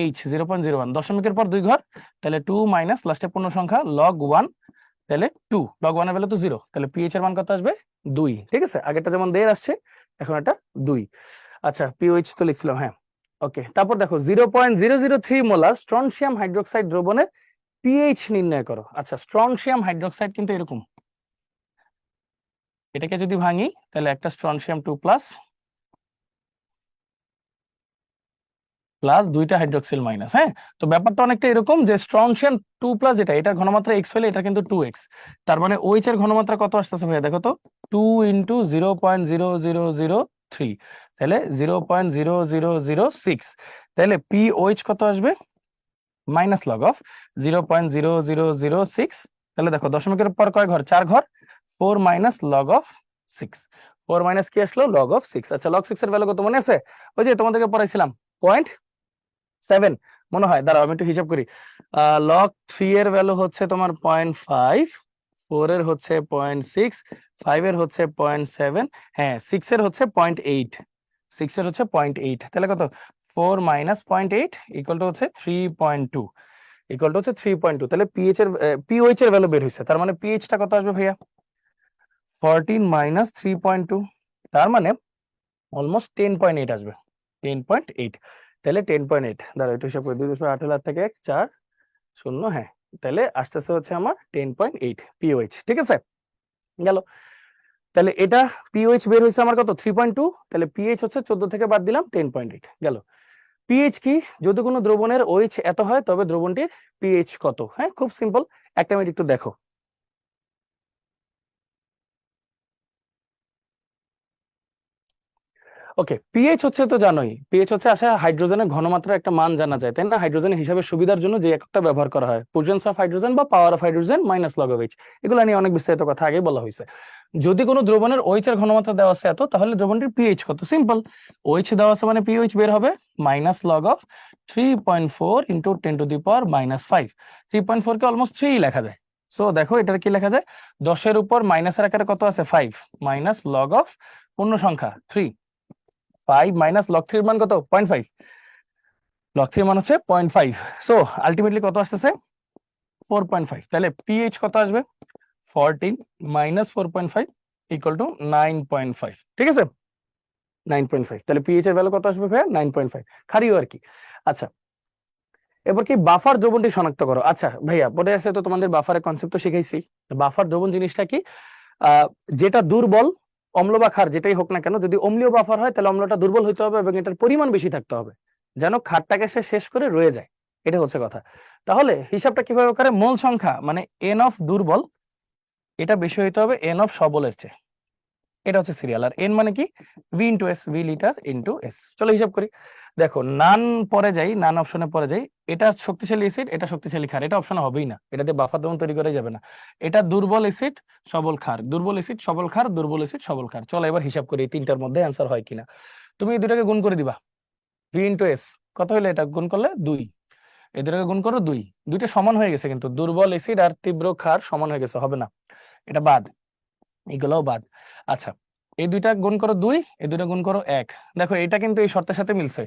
H 0.01, দশমিকের পর 2 ঘর, তাহলে 2 মাইনাস লাস্টে পূর্ণ সংখ্যা লগ 1, তাহলে 2 লগ 1 এর ভ্যালু তো 0, তাহলে পিএইচ এর মান কত আসবে, 2, ঠিক আছে। আগেরটা যেমন দেড় আসছে, এখন এটা 2। আচ্ছা, পিওএইচ তো লিখছিলাম, হ্যাঁ ওকে। তারপর দেখো 0.003 মোলার স্ট্রনশিয়াম হাইড্রোক্সাইড দ্রবণের পিএইচ নির্ণয় করো। আচ্ছা, স্ট্রনশিয়াম হাইড্রোক্সাইড কিন্তু এরকম, এটাকে যদি ভাঙি তাহলে একটা স্ট্রনশিয়াম 2 প্লাস প্লাস 2টা হাইড্রোক্সিল মাইনাস, হ্যাঁ। তো ব্যাপারটা অনেকটা এরকম যে স্ট্রনশিয়াম 2 প্লাস, এটার ঘনমাত্রা x হলে এটা কিন্তু 2x, তার মানে OH এর ঘনমাত্রা কত আসতেছে ভাইয়া, দেখো তো 2 ইন্টু 0.0003, তাহলে 0.0006, তাহলে POH কত আসবে, মাইনাস লগ অফ 0.0006, তাহলে দেখো দশমিকের পর কয় ঘর, 4 ঘর, 4 মাইনাস লগ অফ 6, 4 মাইনাস কি আসলো, লগ অফ 6। আচ্ছা, লগ 6 এর ভ্যালু কত মনে আছে, ওই যে তোমাদেরকে পড়াইছিলাম 0.7 মনে হয়, দাঁড়াও আমি একটু হিসাব করি। লগ 3 এর ভ্যালু হচ্ছে তোমার 0.5, 4 এর হচ্ছে 0.6, 5 এর হচ্ছে 0.7, হ্যাঁ 6 এর হচ্ছে 0.8, 6 এর হচ্ছে 0.8, তাহলে কত, 4 মাইনাস 0.8 ইকুয়াল টু হচ্ছে 3.2, ইকুয়াল টু হচ্ছে 3.2। তাহলে পিএইচ এর পিওএইচ এর ভ্যালু বের হইছে, তার মানে পিএইচটা কত আসবে ভাইয়া, 14 মাইনাস 3.2, তার মানে অলমোস্ট 10.8 আসবে, 10.8। তাহলে 10.8, দাঁড়াও একটু হিসাব করি, 218 থেকে 1 4 0, হ্যাঁ তাহলে আসতেছে হচ্ছে আমার 10.8 পিওএইচ, ঠিক আছে গেল। তাহলে এটা পিওএইচ বের হয়েছে আমার কত, 3.2, তাহলে পিএইচ হচ্ছে 14 থেকে বাদ দিলাম 10.8 গেল। পিএইচ কি, যদি কোনো দ্রবণের OH এত হয় তবে দ্রবণটির পিএইচ কত, হ্যাঁ খুব সিম্পল, একটা মিনিট একটু দেখো। ওকে, পিএইচ হচ্ছে তো জানোই, পিএইচ হচ্ছে আসলে হাইড্রোজেনের ঘনমাত্রার একটা মান জানা যায়, তাই না। হাইড্রোজেনের হিসাবের সুবিধার জন্য যে এককটা ব্যবহার করা হয়, প্রেজেন্স অফ হাইড্রোজেন বা power of hydrogen minus log of H, এগুলো নিয়ে অনেক বিস্তারিত কথা আগে বলা হয়েছে। যদি কোনো দ্রবণের OH এর ঘনমাত্রা দেওয়া আছে এত, তাহলে দ্রবণটির পিএইচ কত? সিম্পল, OH দেওয়া আছে মানে পিএইচ বের হবে minus log of 3.4 into 10⁻⁻5। 3.4 K almost 3 লেখা যায়। সো দেখো এটার কি লেখা যায়, 10-এর উপর মাইনাসের আকারে কত আছে 5, মাইনাস লগ অফ পূর্ণ সংখ্যা 3, 5 মাইনাস লগ 3 এর মান কত 0.5, লগ 3 এর মান হচ্ছে 0.5। সো আলটিমেটলি কত আসতেছে 4.5। তাহলে পিএইচ কত আসবে 14 মাইনাস 4.5 ইকুয়াল টু 9.5। ঠিক আছে, 9.5। তাহলে পিএইচ এর ভ্যালু কত আসবে ভাইয়া 9.5, খারিও আর কি। আচ্ছা, এবার কি বাফার দ্রবণটি শনাক্ত করো। আচ্ছা ভাইয়া, পরে আছে তো তোমাদের বাফারের কনসেপ্ট তো শিখাইছি। বাফার দ্রবণ জিনিসটা কি, যেটা দুর্বল, অম্ল বা ক্ষার যেটাই হোক না কেন, যদি অম্লীয় বাফার হয় তাহলে অম্লটা দুর্বল হইতে হবে এবং এটার পরিমাণ বেশি থাকতে হবে, যেন ক্ষারটাকে সে শেষ করে রয়ে যায়। এটা হচ্ছে কথা। তাহলে হিসাবটা কিভাবে করে, মোল সংখ্যা মানে এন অফ দুর্বল এটা বেশি হইতে হবে এন অফ সবলের চেয়ে। এটা হচ্ছে সিরিয়াল। আর এন মানে কি, V into S, V litre into S. চলো হিসাব করি। দেখো নান পরে যাই, নান অপশনে পরে যাই। এটা শক্তিশালী অ্যাসিড, এটা শক্তিশালী ক্ষার, এটা অপশনে হবেই না, এটাতে বাফার দ্রবণ তৈরি করা যাবে না। এটা দুর্বল অ্যাসিড সবল ক্ষার, দুর্বল অ্যাসিড সবল ক্ষার, দুর্বল অ্যাসিড সবল ক্ষার। চলো এবার হিসাব করি এই তিনটার মধ্যে অ্যান্সার হয় কিনা। তুমি এই দুটাকে গুণ করে দিবা, ভি ইন্টু এস কত হইলো, এটা গুণ করলে 2, এই দুটাকে গুণ করো 2, দুইটা সমান হয়ে গেছে, কিন্তু দুর্বল অ্যাসিড আর তীব্র ক্ষার সমান হয়ে গেছে, হবে না, এটা বাদ, এগুলোও বাদ। আচ্ছা, এই দুইটা গুণ করো 2, এই দুইটা গুণ করো 1। দেখো এটা কিন্তু এই শর্তের সাথে মিলছে,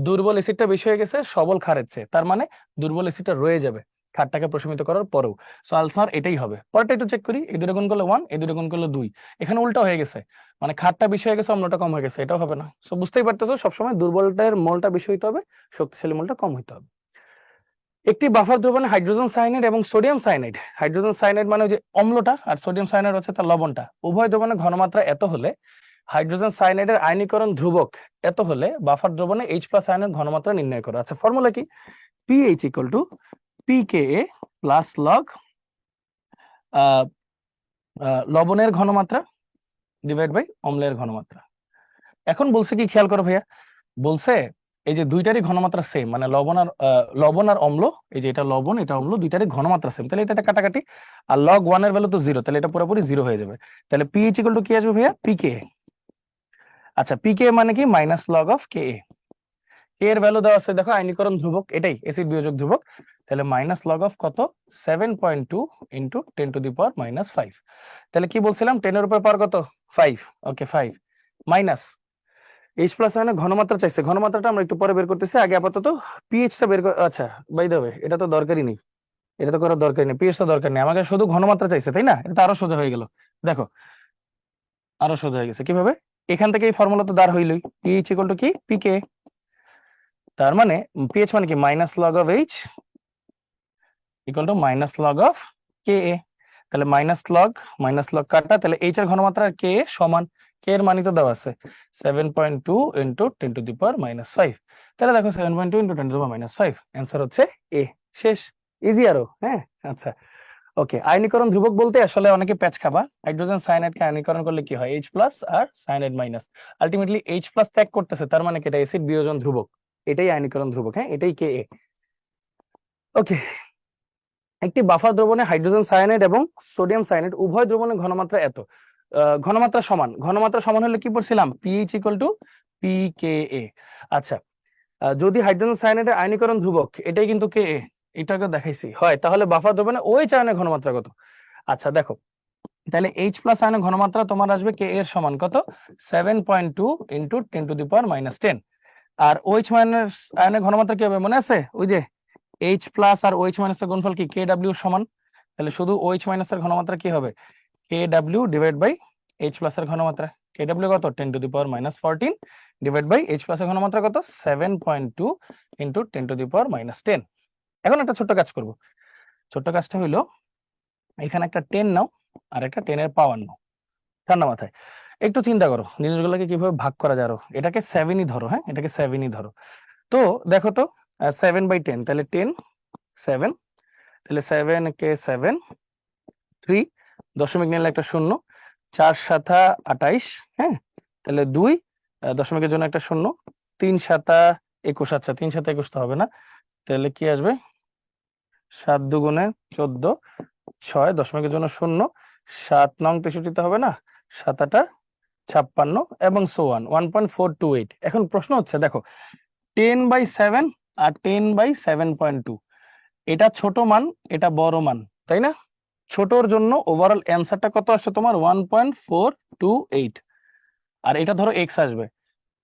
দুর্বল অ্যাসিডটা বেশি হয়ে গেছে সবল ক্ষারের চেয়ে, তার মানে দুর্বল অ্যাসিডটা রয়ে যাবে ক্ষারটাকে প্রশমিত করার পরেও। সো আনসার এটাই হবে। পরেরটা একটু চেক করি, এই দুইটা গুণ করলে 1, এই দুইটা গুণ করলে 2, এখানে উল্টা হয়ে গেছে, মানে ক্ষারটা বেশি হয়ে গেছে অম্লটা কম হয়ে গেছে, এটাও হবে না। সো বুঝতেই পারতেছো সবসময় দুর্বলটার মোলটা বেশি হইতে হবে, শক্তিশালী মোলটা কম হইতে হবে। একটি বাফার দ্রবণে হাইড্রোজেন সায়ানাইড এবং সোডিয়াম সায়ানাইড, হাইড্রোজেন সায়ানাইড মানে যে অম্লটা আর সোডিয়াম সায়ানাইড হচ্ছে তার লবণটা, উভয় দ্রবণের ঘনমাত্রা এত হলে, হাইড্রোজেন সায়ানাইডের আয়নীকরণ ধ্রুবক এত হলে বাফার দ্রবণে H+ আয়নের ঘনমাত্রা নির্ণয় করো। আচ্ছা, ফর্মুলা কি, pH equal to pKa plus log লবণের ঘনমাত্রা ডিভাইড বাই অম্লের ঘনমাত্রা। এখন বলছে কি, খেয়াল করো ভাইয়া, বলছে এই যে দুইটারই ঘনমাত্রা সেম, মানে লবণ আর অম্ল, এই যে এটা লবণ এটা অম্ল, দুইটারই ঘনমাত্রা সেম, তাহলে এটা কাটাকাটি, আর লগ 1 এর ভ্যালু তো 0, তাহলে এটা পুরোপুরি 0 হয়ে যাবে। তাহলে পিএইচ ইকুয়াল টু কি আসবে ভাইয়া, পিকে। আচ্ছা, পিকে মানে কি, মাইনাস লগ অফ কে এর ভ্যালু দেওয়া আছে, দেখো আয়নীকরণ ধ্রুবক, এটাই অ্যাসিড বিয়োজক ধ্রুবক, তাহলে মাইনাস লগ অফ কত 7.2 ইন্টু 10⁻⁻5। তাহলে কি বলছিলাম, 10 এর উপর পাওয়ার কত 5, ওকে 5 মাইনাস H+ আয়নের ঘনমাত্রা চাইছে, ঘনমাত্রাটা আমরা একটু পরে বের করতেছি, আগে আপাতত পিএইচটা বের করে। আচ্ছা বাই দ্য ওয়ে, এটা তো দরকারই নেই, এটা তো করার দরকার নেই, পিএইচ তো দরকার নেই, আমাকে শুধু ঘনমাত্রা চাইছে, তাই না? এটা তো আরো সোজা হয়ে গেল, দেখো আরো সোজা হয়ে গেছে কিভাবে, এখান থেকে এই ফর্মুলা তো দাঁড় হইলই, পিএইচ ইকুয়াল টু কি পিকে, তার মানে পিএইচ মানে কি minus log of H equal to minus log of K a. তাহলে মাইনাস লগ কাটা, তাহলে এইচ এর ঘনমাত্রা আর কে সমান, কে এর মানই তো দেওয়া আছে 7.2 ইন্টু 10⁻⁻5। তাহলে দেখো 7.2 ইন্টু 10⁻⁻5, অ্যান্সার হচ্ছে এ। শেষ, ইজি আরো, হ্যাঁ। আচ্ছা ওকে, আয়নীকরণ ধ্রুবক বলতে আসলে অনেকে প্যাচ খাবা, হাইড্রোজেন সায়ানাইডকে আয়নীকরণ করলে কি হয়, H+ আর সায়ানাইড মাইনাস, আলটিমেটলি H+ ত্যাগ করতেছে, তার মানে কি এটা অ্যাসিড বিয়োজন ধ্রুবক, এটাই আয়নীকরণ ধ্রুবক, হ্যাঁ এটাই কে এ। ওকে, একটি বাফার দ্রবণে হাইড্রোজেন সায়ানাইড এবং সোডিয়াম সায়ানাইড উভয় দ্রবণের ঘনমাত্রা এত, ঘনমাত্রা সমান হলে কি পড়ছিলাম, পিএইচ ইকুয়াল টু পিকেএ। আচ্ছা, যদি হাইড্রোজেন সায়ানাইডের আয়নীকরণ ধ্রুবক এটাই কিন্তু কে এ, এটাকে দেখাইছি হয়, তাহলে বাফার দ্রবণে OH আয়নের ঘনমাত্রা কত। আচ্ছা দেখো, তাহলে H+ আয়নের ঘনমাত্রা তোমার আসবে কে এর সমান কত 7.2 ইন্টু 10⁻⁻10, আর OH আয়নের ঘনমাত্রা কি হবে মনে আছে, ওই যে H+ আর OH- এর গুণফল কি KW সমান, তাহলে শুধু OH- এর ঘনমাত্রা কি হবে KW ডিভাইড বাই H+ এর ঘনমাত্রা, KW কত 10⁻⁻14 ডিভাইড বাই H+ এর ঘনমাত্রা কত 7.2 ইন্টু 10⁻⁻10। এখন একটা ছোট্ট কাজ করব, ছোট্ট কাজটা হইলো এখানে একটা 10 নাও আর একটা 10 এর পাওয়ার নাও, ঠান্ডা মাথায় একটু চিন্তা করো জিনিসগুলোকে কিভাবে ভাগ করা যায়, আরো এটাকে 7ই ধরো, হ্যাঁ এটাকে 7ই ধরো। তো দেখো তো 7/10, তাহলে 10 7, তাহলে 7 কে 7 3, দশমিক নিলে একটা শূন্য, 4 7 28, হ্যাঁ তাহলে 2 দশমিকের জন্য একটা শূন্য, 3 7 21, আচ্ছা 3 7 21 তো হবে না, তাহলে কি আসবে 7 2 গুণে 14, 6 দশমিকের জন্য শূন্য, 7 নং 63 তো হবে না, 7 56 এবং সো ওয়ান 1.428। এখন প্রশ্ন হচ্ছে দেখো 10/7 আর 10/7.2, এটা ছোট মান এটা বড় মান, তাই না? ছোটর জন্য ওভারঅল অ্যান্সারটা কত আসছে তোমার 1.428, আর এটা ধরো এক্স আসবে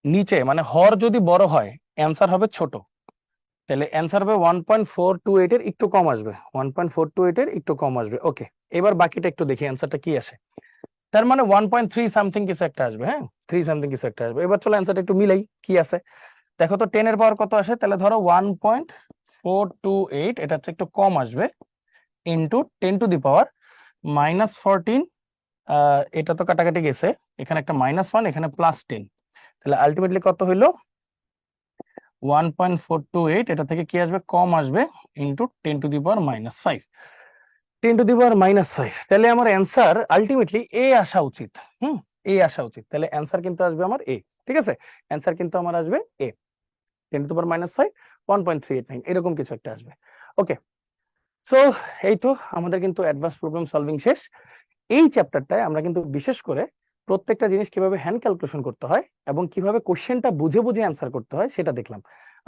নিচে, মানে হর যদি বড় হয় অ্যান্সার হবে ছোট, তাহলে অ্যান্সার হবে 1.428 এর একটু কম আসবে, 1.428 এর একটু কম আসবে। ওকে, এবার বাকিটা একটু দেখি অ্যান্সারটা কি আসে। তার মানে 1.3 সামথিং কিছু একটা আসবে, হ্যাঁ 3 সামথিং কিছু একটা আসবে। এবার চলো অ্যান্সারটা একটু মিলাই কি আছে। দেখো তো 10 এর পাওয়ার কত আসে, তাহলে ধরো 1.428, এটা হচ্ছে একটু কম আসবে, ইন্টু 10 টু দি পাওয়ার -14, এটা তো কাটাকাটি গেছে, এখানে একটা -1 এখানে +10, তাহলে আলটিমেটলি কত হইলো 1.428, এটা থেকে কি আসবে কম আসবে, into 10 to the power -5, 10 to the power -5, তাহলে আমার অ্যান্সার আলটিমেটলি এ আসা উচিত। এ আসা উচিত, তাহলে অ্যান্সার কিন্তু আসবে আমার এ। ঠিক আছে, অ্যান্সার কিন্তু আমার আসবে এ, 10 টু দি পাওয়ার -5, 1.389 এরকম কিছু একটা আসবে। ওকে, সো এই তো আমাদের কিন্তু অ্যাডভান্স প্রবলেম সলভিং শেষ। এই চ্যাপ্টারটায় আমরা কিন্তু বিশেষ করে প্রত্যেকটা জিনিস কিভাবে হ্যান্ড ক্যালকুলেশন করতে হয় এবং কিভাবে কোশ্চেনটা বুঝে বুঝে অ্যান্সার করতে হয় সেটা দেখলাম।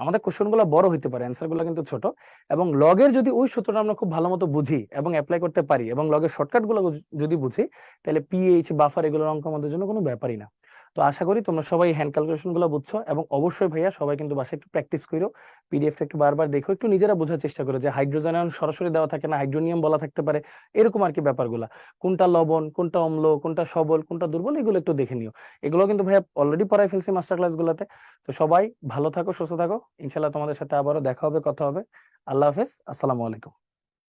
আমাদের কোশ্চেনগুলো বড় হইতে পারে, অ্যান্সারগুলো কিন্তু ছোট, এবং লগের যদি ওই সূত্রটা আমরা খুব ভালো মতো বুঝি এবং অ্যাপ্লাই করতে পারি এবং লগের শর্টকাটগুলো যদি বুঝি, তাহলে পিএইচ বাফার এগুলোর অঙ্ক আমাদের জন্য কোনো ব্যাপারই না। তো আশা করি তোমরা সবাই হ্যান্ড ক্যালকুলেশন গুলো বুঝছো, এবং অবশ্যই ভাইয়া সবাই কিন্তু বাসায় একটু প্র্যাকটিস করো, পিডিএফটা একটু বারবার দেখো, একটু নিজেরা বোঝার চেষ্টা করো যে হাইড্রোজেন আয়ন সরাসরি দেওয়া থাকে না, হাইড্রোনিয়াম বলা থাকতে পারে, এরকম আর কি ব্যাপারগুলা, কোনটা লবণ কোনটা অম্ল কোনটা সবল কোনটা দুর্বল, এগুলো একটু দেখে নিও। এগুলো কিন্তু ভাইয়া অলরেডি পড়াই ফেলছি মাস্টার ক্লাস গুলাতে। তো সবাই ভালো থাকো, সুস্থ থাকো, ইনশাল্লাহ তোমাদের সাথে আবারও দেখা হবে, কথা হবে। আল্লাহ হাফেজ, আসসালামু আলাইকুম।